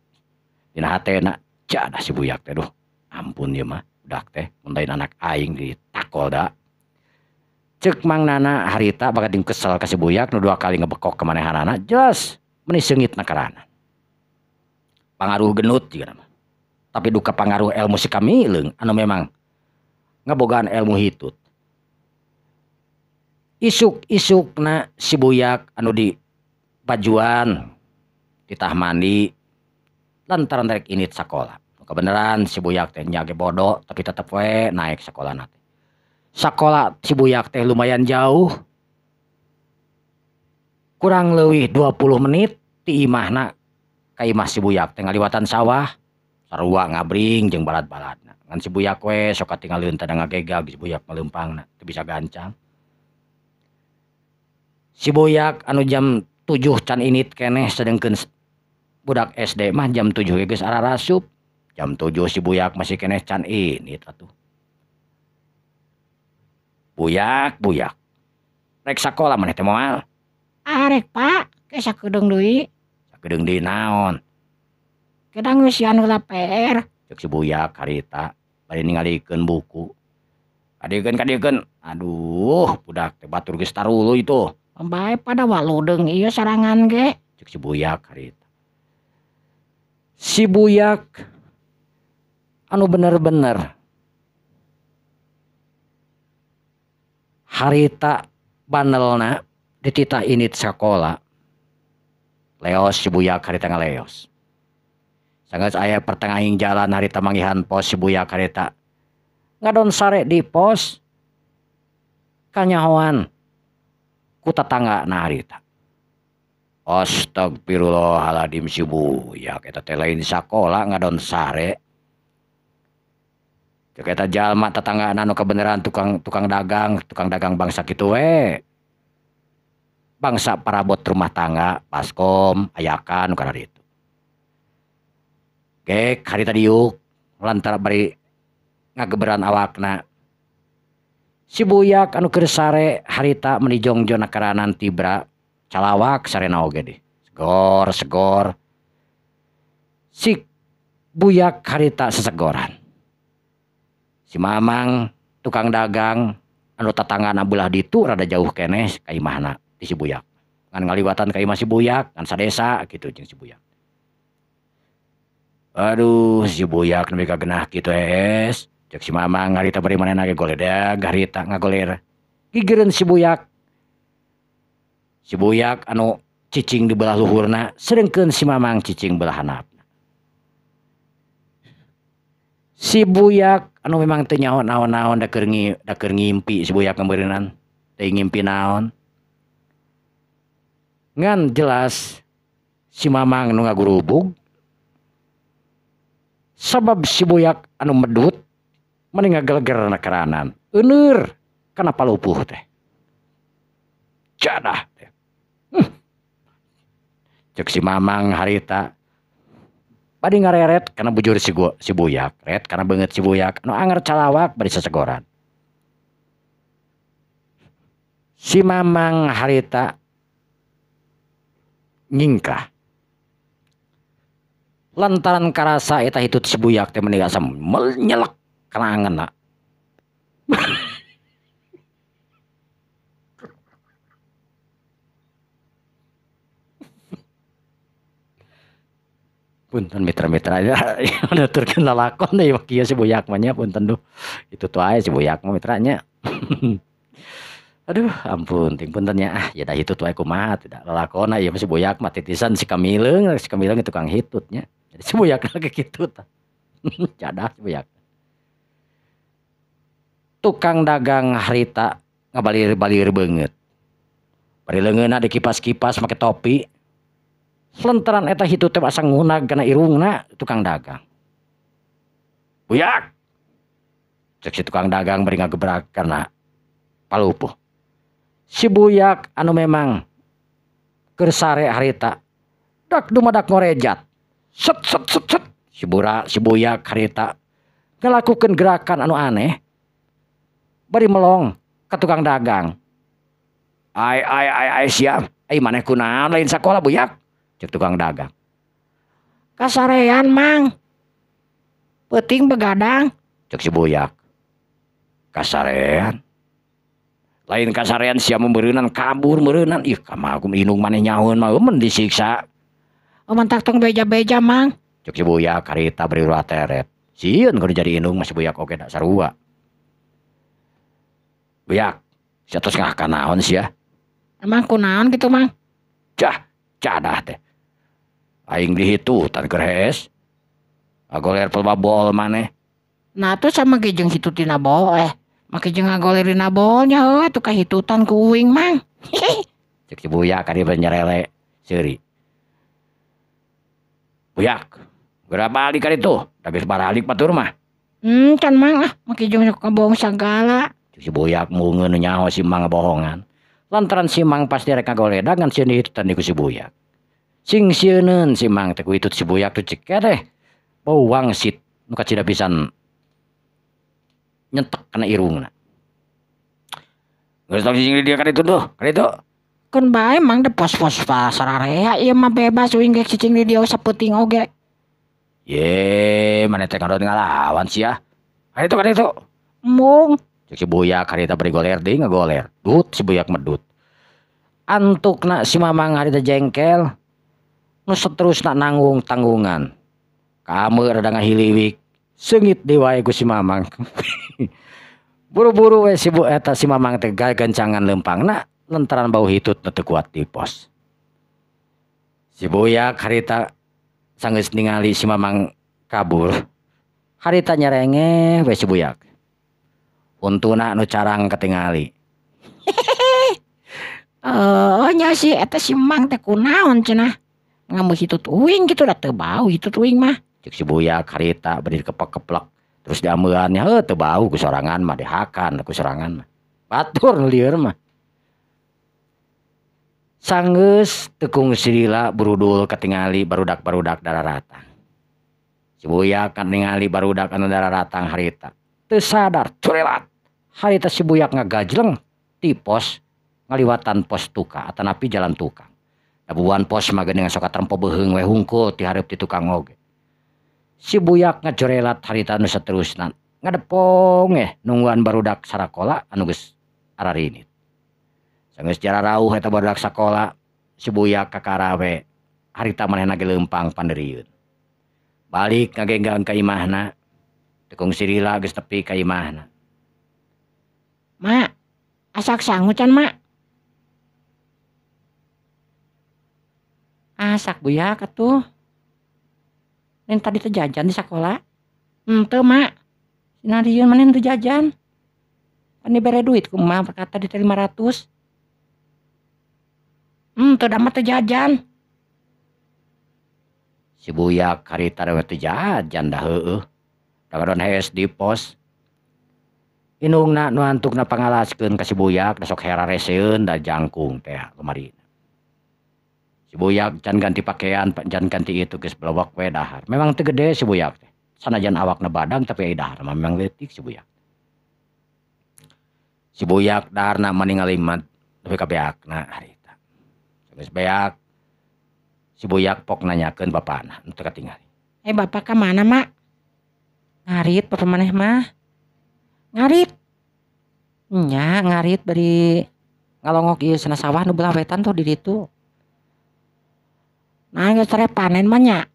Dina hatena jada si buyak teh duh. Ampun ieu mah budak teh mun lain anak aing ditakol da. Cek mang nana harita bakat ding kesel ka si buyak nu 2 kali ngebekok ka manehanana jelas meuni seungitna karana. Pangaruh genut juga nama. Tapi duka pangaruh ilmu si kamileung anu memang ngabogaan ilmu hitut. Isuk-isukna si buyak anu di bajuan ditah mandi lantaran rek init sakola. Kebeneran si buyak teh nya ge bodoh tapi tetep we naik sakolana teh. Sakola si buyak teh lumayan jauh. Kurang leuwih 20 menit ti imahna ka imah si buyak teh ngaliwatan sawah. Sarua ngabring jeung balad-baladna. Ngan si buyak we sok katingalieun tada ngagegag si buyak meleumpangna teu bisa gancang. Si buyak anu jam 7 can init keneh sedengkeun budak SD mah jam 7 ge geus ararasup. Jam 7 si buyak masih keneh can init atuh. Buyak. Rek sakola maneh teh moal. Arek, Pak. Ke sakedeung deui. Sakedeung deui naon? Kedang ngeusian heula PR. Cek si buyak harita bari ningalikeun buku. Kadiekeun. Aduh, budak teh batur geus taruluy itu. Bae pada waludeung ieu sarangan ge. Cek si buyak harita. Si buyak anu bener-bener harita bandelna dititah init sakola. Leos si buyak harita ngaleos. Sanggeus aya pertengahing jalan harita manggihan pos si buyak harita ngadon sare di pos kanyahoan ku tetanggana harita. Astagfirullahaladzim si buyak eta teh lain sakola ngadon sare. Cek eta jalma tetanggana nu kebeneran tukang dagang bangsa kitu we. Bangsa parabot rumah tangga, baskom, ayakan kana ditu. Gek harita diuk lantaran bari ngageberan awakna. Si buyak anu keur sare harita meuni jongjona karanan tibra calawak sarena oge deh. Segor. Si buyak harita sesegoran. Si Mamang tukang dagang anu tatanggana belah ditu rada jauh keneh ka imahna di si buyak. Ngan ngaliwatan ka imah si buyak ngan sadesa gitu jeung si buyak. Aduh si buyak nepi ka genah kitu es. Cek si Mamang harita bari manehna ge goledag harita ngagoler. Gigireun si buyak. Si buyak anu cicing di belah luhurna sedengkeun si Mamang cicing belah handapna. Si buyak anu memang teu nyaho naon-naon da keur ngimpi si buyak ngeureunnan. Teu ngimpi naon. Ngan jelas si Mamang nu ngagurubug. Sabab si buyak anu medut mending ngageleger na karanan. Euneur kana palupuh teh. Cadah teh. Cek si Mamang harita badi ngareret kana bujur si buyak, ret kana beungeut si buyak anu anger calawak bari sesegoran. Si Mamang harita ngingkah. Lantaran karasa eta hitut si buyak teh meuni asa nyelek kana angeunna. Punten mitra-mitra aja nuturkeun lalakon deui kieu si buyak mah nya punten duh. Itu tuh aya si buyak mah mitranya. Aduh ampun ting punten nya ya da hitut wae kumaha tidak lalakonna ieu si buyak mah titisan si Kamileung itu tukang hitutnya. Jadi si buyak lagi kitu tah. Cadah si buyak. Tukang dagang harita ngabalir-balir beungeut. Bari leungeunna dikipas-kipas make topi. Lantaran eta hitut teh asa ngunag kana irungna tukang dagang. Buyak. Cek si tukang dagang bari ngagebrak karena palupuh. Si buyak anu memang keur sare harita dak dumadak ngorejat. Set. Si buyak harita ngalakukeun gerakan anu aneh. Bari melong ka tukang dagang. Ai siap. Ai maneh kunaon lain sakola buyak? Cek tukang dagang. Kasarean Mang. Peuting begadang. Cek si buyak. Kasarean. Lain kasarean sia membeureunnan kabur meureunnan. Ih kamaha inung maneh nyahoun mah eueun disiksa. Mantak tong beja-beja Mang. Cek si buyak harita beri ulah teret. Sieun kudu jadi inung masih buyak oge da sarua. Buyak, sia tos ngah kanaon sia? Emang kunaon gitu Mang? Cadah teh. Aing dihitutan keur hees. Ngagoler pelbabol maneh. Nah tuh sama gejeng hitu tina bol make jeung ngagolerina bolnya heuh tuh kahitutan ku uing Mang. Cek si buyak kadi nyerele seuri. Buyak, geura balik ka ditu. Da geus baralik batur mah. Can Mang make jeung kabohong sagala. Cek si buyak mungeun nyaho si Mang bohongan. Lantaran si Mang pas direk ngagoledag ngan sieun dihitutan ku si buyak. Sing sieuneun si Mang teh ku hitut si buyak tuh cek teh bau wangsit nu kacida pisan nyentek kana irungna. Geus tong cicing di dieu ka ditu duh, ka ditu. Kan bae Mang de pos-pos pasararea ieu mah bebas uing ge cicing di dieu sapeuting oge. Ye, maneh teh kadon ngalawan sia. Ka ditu. Mung. Cek si buyak harita bari goler deui ngagoler. Dut si buyak medut. Antukna si Mamang harita jengkel. Nu saterusna nanggung tanggungan. Kameur rada ngahiliwik. Seungit deui wae ku si Mamang. Buru-buru we si Mamang teh gancangan leumpangna lantaran bau hitut nu teu kuat di pos. Si buyak harita sanggeus ningali si Mamang kabur. Harita nyerengeh we si buyak. Untuna nu carang katingali. Nya si eta si Mang teh kunaon cenah. Ngamu hitut uing gitu da teu bau hitut uing mah. Cek si buyak harita berdiri keplek-keplek. Terus diameuannya teu bau ku sorangan mah dihakan ku sorangan mah. Batur nu lieur mah. Sanggeus tekung silila burudul katingali barudak-barudak dararatang. Si buyak kan ningali barudak anu dararatang harita. teu sadar curelat harita si buyak ngagajleng ti pos ngaliwatan pos tukang atanapi jalan tukang. Dabuan pos mah geuning sok katrempo beuheung we hungkul ti hareup ti tukang oge. Si buyak ngajorelat harita anu saterusna ngadepong nungguan barudak sarakola anu geus ararinit. Sanggeus jararauh eta barudak sakola si buyak kakarawe harita manehna ge leumpang panderieun. Balik ngagenggang ka imahna. Tekung sirila geus tepi ka imahna. Mak, asak sangu can mak. Asak buyak atuh. Nen tadi teu jajan di sakola. Henteu mak. Sinarieun maneh teu jajan. Pan dibere duit kumaha perkata di 500. Teu da mah teu jajan. Si buyak harita we teu jajan dah heueuh. Dagadon hees di pos. Inungna nu antukna pangalaskeun ka si buyak da sok herareseun da jangkung teh kemari. Si buyak can ganti pakaian, can ganti itu geus blewek we dahar. Memang teu gede si buyak teh. Sanajan awakna badang tapi ai dahar mah memang leutik si buyak. Si buyak daharna mani ngalimat tapi kabeakna harita. Geus beak si buyak pok nanyakeun bapana teu katingali. Bapak ka mana mak? Ngarit bapak maneh mah. Ngarit. Nya ngarit bari ngalongok ieu cenah sawah nu belah wetan tuh di ditu. Nah geus tare panen mah nya.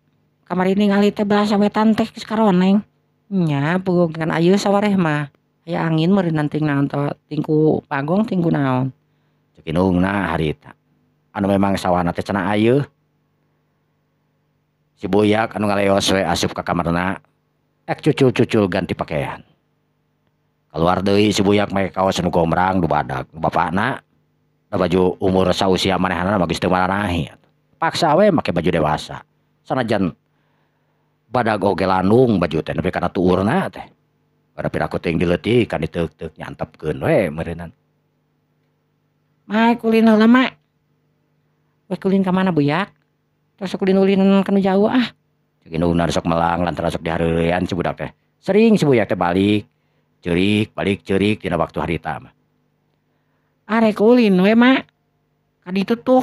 Kamari ningali teh belah sawetan teh geus karoneng. Nya pugugan ayeuna sawareh mah. Aya angin meureun nanting naon teh tingku pagong tingku naon. Cek inungna harita. Anu memang sawahna teh cenah ayeuna. Si buyak anu ngaleos we asup ka kamarna. Cucul-cucul ganti pakaian. Keluar deui si buyak make kaos nu gombrang nu badag. Nu bapana da baju umur sausia manehna mah geus teu maranahi. Paksa we make baju dewasa. Sanajan badag oge lanung baju teh nepi kana tuurna teh. Kada piraku teuing dileutik kan diteuk-teuk nyantepkeun we meureunan. Mai kulin heula mak. We kulin ka mana buyak? Terus kulin ulin kanu jauh ah. Cek indungna sok melang lantaran sok dihareurean si budak teh. Sering si buyak teh balik ceurik dina waktu harita mah. Arek ulin we mak. Ka ditu tuh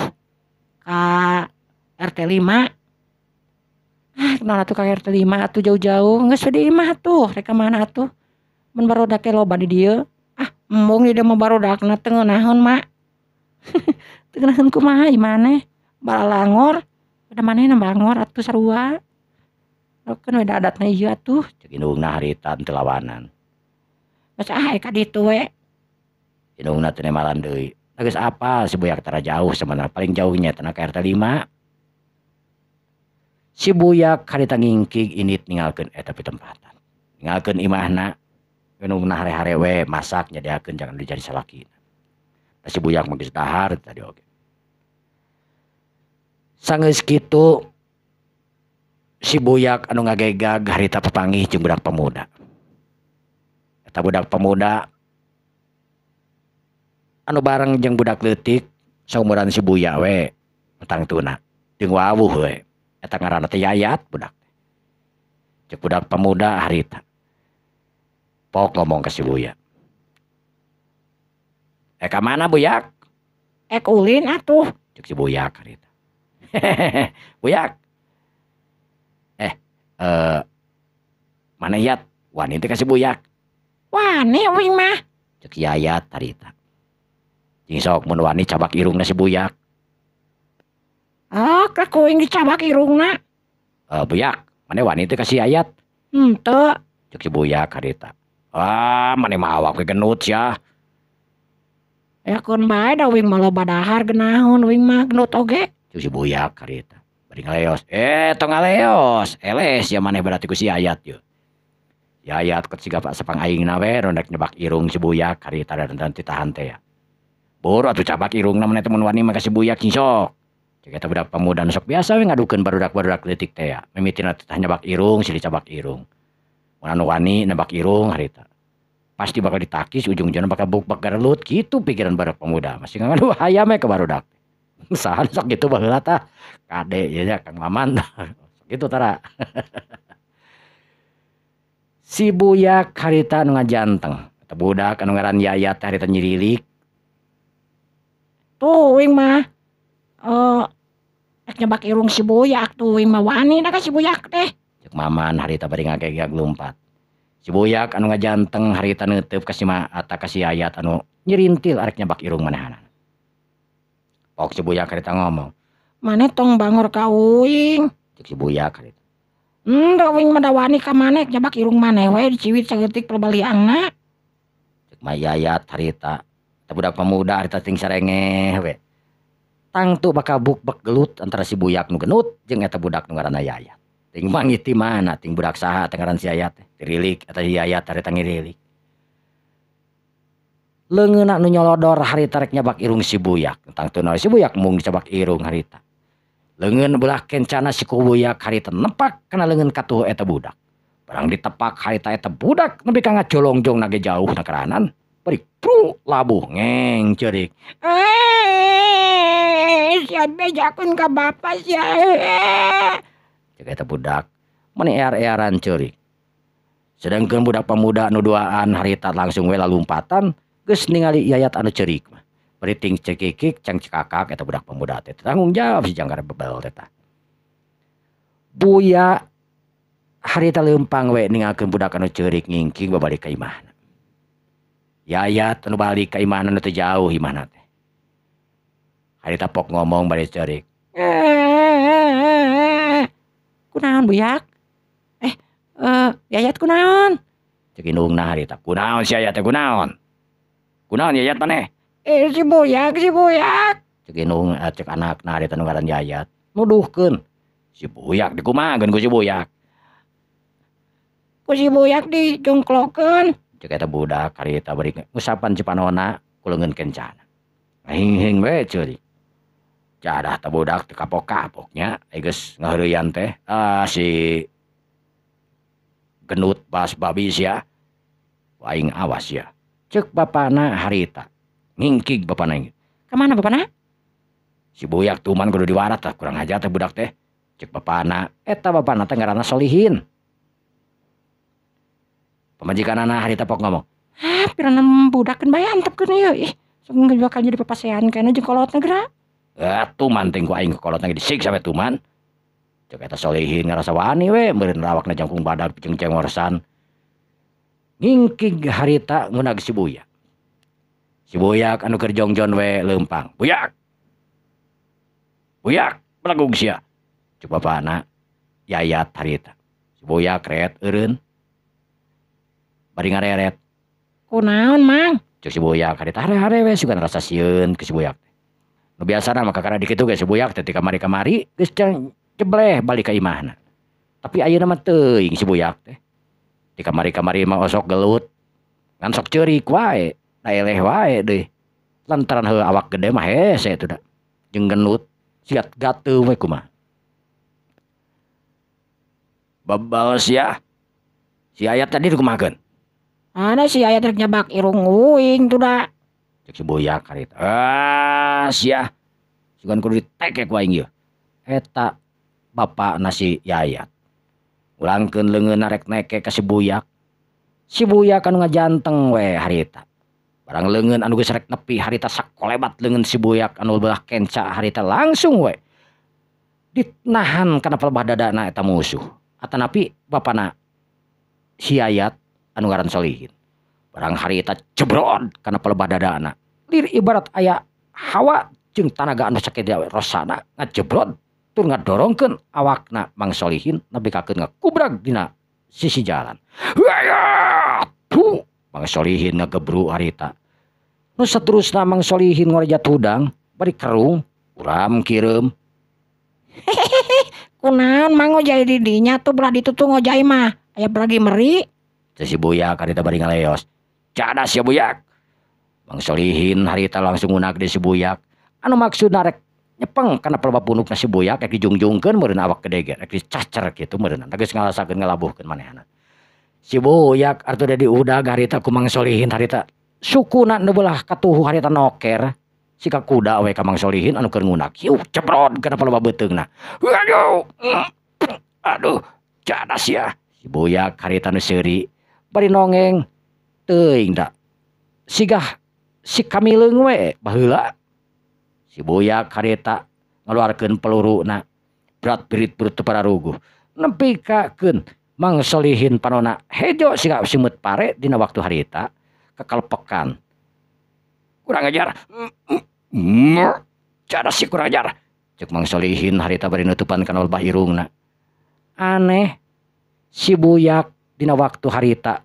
ka RT 5. Kenal atuh ka RT 5 atuh jauh-jauh geus di imah tuh rek ka mana atuh. Mun barudak teh loba di dieu. Embung di dieu mah barudakna teu ngeunaheun mak. Teu ngeunaheun kumaha ieu maneh. Balalangor. Ada manehna bangor atuh sarua. Kan we adatna ieu atuh. Cek indungna harita teu lawanan. Geus ka ditu we. Indungna teu nemalan deui. Geus apa si buyak tara jauh sebenarnya paling jauhnya teh ka RT 5. Si buyak harita ngingkig init ninggalkeun eta pitempatan. Ninggalkeun imahna. Indungna hare-hare we masak nyadiakeun jangan dijadi salakina. Da si buyak mah geus dahar tadi oge. Sanggeus kitu si buyak anu ngagegag harita papanggih jeung budak pemuda. Eta budak pemuda anu bareng jeung budak leutik saumuran si buyak we tang tuna jeung wawuh we eta ngaranna teh Yayat budak. Cek budak pemuda harita. Pok ngomong ke si buyak. Ka mana buyak? Ulin atuh. Cek si buyak harita. Buyak. Mana Yat? Wani teh ka si buyak. Wani wing mah. Cek si Yayat harita. Jeung sok mun wani cabak irungna si buyak. Kakuing dicabak irungna. Buyak, mana wani teh ka si Yayat? Henteu. Cek si buyak harita. Mana mah awak we genut sia. Kun bae da wing mah loba dahar geunahun wing mah genut oge. Cek si buyak harita. Bari ngaleos. Tong ngaleos. Eles ya maneh berarti ku si Yayat yeuh. Yayat ket siga pak sepang aingna we rondek nyebak irung si buyak harita dan titahan teh ya. Bor atuh cabak irungna maneh teh mun wani mah ka si buyak sok. Cek eta budak pemuda sok biasa we ngadukeun barudak-barudak leutik teh ya. Mimitina teh nyebak irung si dicabak irung. Mun anu wani nebak irung harita. Pasti bakal ditakis ujung-ujungna bakal bukbak garelut kitu pikiran barudak pemuda. Masih ngadu hayam we ka barudak. Sahan sok kitu baheula tah. Kade ya Kang Maman. Gitu tara. Si buyak harita anu ngajanteng. Eta budak anu ngaran Yayat harita nyirilik. Tuh wing mah. Rek nyebak irung si buyak tuh wing mah wani da ka si buyak teh. Cek maman harita bari ngagegag lompat. Si buyak anu ngajanteng harita neuteup ka si Maata ka si Yayat anu nyirintil arek nyebak irung manehanan. Pok si buyak harita ngomong. Mane tong bangor ka uing. Cek si buyak harita. Da wing mah da wani ka maneh nyebak irung maneh we diciwit sageutik pelebaliangna. Cek mah Yayat harita. Eta budak pemuda harita ting sarengeh we. Tangtu bakal bukbek gelut antara si buyak nu genut jeung eta budak nu ngaranna Yayat. Ting mangiti mana ting budak saha teh ngaran si Yayat teh. Dirilik eta si Yayat harita ngirilik. Leungeunna nu nyolodor harita rek nyabak irung si buyak. Tangtu si buyak mung dicabak irung harita. Leungeun belah kencana si buyak harita nepak kana leungeun katuh eta budak. Barang ditepak harita eta budak nepi ka ngacolongjong nage jauh na karanan. Bari pru labuh ngeng ceurik. Sia bejakeun ka bapa sia. Cek eta budak mani ear-earan ceurik. Sedangkeun budak pemuda nu duaan harita langsung we lalumpatan geus ningali Yayat anu ceurik mah. Bari ting cekikik cang cekakak eta budak pemuda teh tanggung jawab si jangkar bebel teh. Buya harita leumpang we ninggalkeun budak anu ceurik ngingking babalik ka imahna. Yayat anu balik ka imahna nu teu jauh imahna teh. Harita pok ngomong bari ceurik. Kunaon buyak? Yayat kunaon? Cek indungna harita. Kunaon si Yayat teh kunaon? Kunaon Yayat maneh? Si buyak. Cek indung cek anakna harita nu ngaran Yayat. Nuduhkeun. Si buyak dikumahakeun ku si buyak. Ku si buyak dijongklokeun. Cek eta budak harita bari ngusapan cipanona ku leungeun kencana. Hing-hing we ceurik. Cadah teh budak teu kapok-kapoknya geus ngaheureuyan teh. Si genut bas babi sia. Waing awas ya. Cek bapana harita. Ngingkig bapana inget. Kemana bapana? Si buyak tuman kudu diwarat tah kurang aja teh budak teh. Cek bapana. Eta bapana teh ngaranna Solihin. Pamajikanana harita pok ngomong. Pirana budakeun bae antepkeun ieu. Sok bakal jadi papasean kana jeung kolot negara. Tuman ting ku aing kolotna disiksa we tuman. Cek eta Solihin ngarasa wani we meureun lawakna jangkung badag jeung cengorsan. Ngingkig harita ngunag si buyak. Si buyak anu keur jongjon we leumpang. Buyak. Buyak, belagug sia. Cek bapana Yayat harita. Si buyak ret eureun. Bari ngareret. Kunaon, Mang? Cek si buyak harita hare-hare we sugan rasa sieun ke si buyak. Nu biasana mah kakara dikitu ge si buyak teh ti kamari-kamari geus jebleh balik ka imahna. Tapi ayeuna mah teuing si buyak teh. Di kamari-kamari mah osok gelut. Ngan sok ceurik wae, daeleh wae deui. Lantaran heuh awak gede mah hese tuh da. Jeung genut siat gateuh we kumaha. Babal sia. Si Yayat tadi dikumahakeun. Ada si Yayat rek nyabak irung uing tuh da. Cek si buyak harita. Sia. Sugan kudu ditekek wae ieu. Eta bapana si Yayat. Ulangkeun leungeunna rek neke ka si buyak. Si buyak anu ngajanteng we harita. Barang leungeun anu geus rek nepi harita sakolebat leungeun si buyak anu belah kenca harita langsung we dinahan kana pelebah dadana eta musuh. Atanapi bapana si Yayat anu ngaran Solihin. Barang harita jebrod kana pelebah dadana. Lir ibarat aya hawa jeung tanaga anu sakedia rosana ngajebrod tur ngadorongkeun awakna Mang Solihin nebikakeun ngakubrag dina sisi jalan. Tuh, Mang Solihin ngagebru harita. Nu saterusna Mang Solihin ngorejat hudang bari kerung uram kireum. Kunaon Mang ngojai di dinya tuh belah ditutu ngojai mah. Aya beragi meri. Si buyak harita bari ngaleos. Cadas ya buyak. Mang Solihin harita langsung ngunag di si buyak. Anu maksudna rek nyepeng kana pelebah punukna si buyak rek dijungjungkeun meureun awak gede ge rek dicacer kitu meureun geus ngalasakeun ngalabuhkeun manehna. Si buyak artu da diudag harita ku Mang Solihin harita sukuna nu belah katuhu harita noker sika kuda we ka Mang Solihin anu keur ngunak. Hiu ceprot kana pelebah beuteungna. Aduh cadas ya. Si buyak harita nu seuri bari nongeng teuing da sigah si Kamileung we baheula si buyak harita ngaluarkeun peluruna berat birit perut pararuguh nepi kakeun mangsolihin panona hejo siga simut pare dina waktu harita kekalepekan kurang ajar cara si kurang ajar cek mangsolihin harita bari nutupan kana lebah irungna aneh si buyak dina waktu harita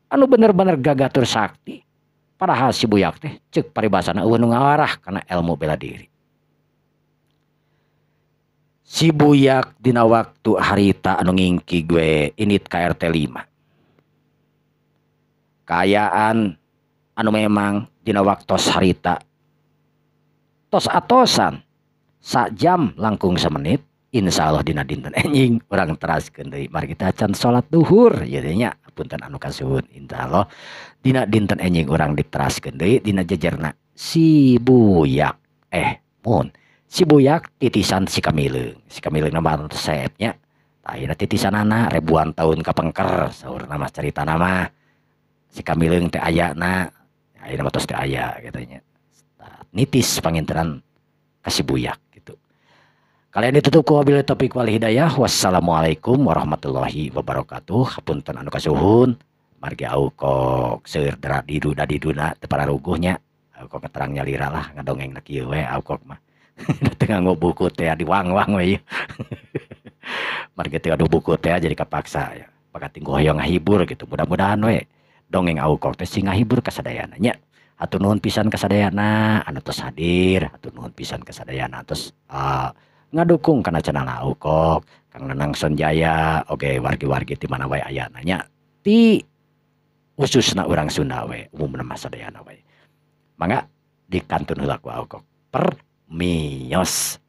anu bener-bener gagatur sakti padahal si buyak teh cek paribasana eueuh nu ngawarah kana ilmu bela diri. Si buyak dina waktu harita anu ngingki gue init KRT 5 kayaan anu memang dina waktos harita tos atosan sak jam langkung semenit insya Allah dina dinten enjing orang teraskeun deui mari kita can salat duhur ya nya punten anu kasuhun insya Allah dina dinten enjing orang diteraskeun deui dina jejerna si buyak mun si buyak titisan si Kamileung nama resepnya ayeuna titisan anak ribuan tahun kapengker saur nama cerita nama si Kamileung teh ayana ayeuna tos teh aya katanya nitis panginteran ka si buyak gitu. Kalian ditutup ku wabillahi taufiq wal hidayah. Wassalamualaikum warahmatullahi wabarakatuh. Hapunten anu kasuhun margi aukok seueur diduna teu pararuguhnya aukok terang nyalira lah ngadongeng na kieu we aukok mah tengah buku teh diwang-wang we margi teu adu buku teh jadi kapaksa ya pakating hoyong ngahibur gitu mudah-mudahan we dongeng aukok teh sing ngahibur kasadayana nya. Hatur nuhun pisan kasadayana anu tos hadir, hatur nuhun pisan kasadayana tos ngadukung kana channel aukok Kang Nanang Sonjaya oge wargi-wargi ti mana wae ayana nya ti khususna urang Sunda we umumna mah sadayana we mangga dikantun heula ku aukok permios.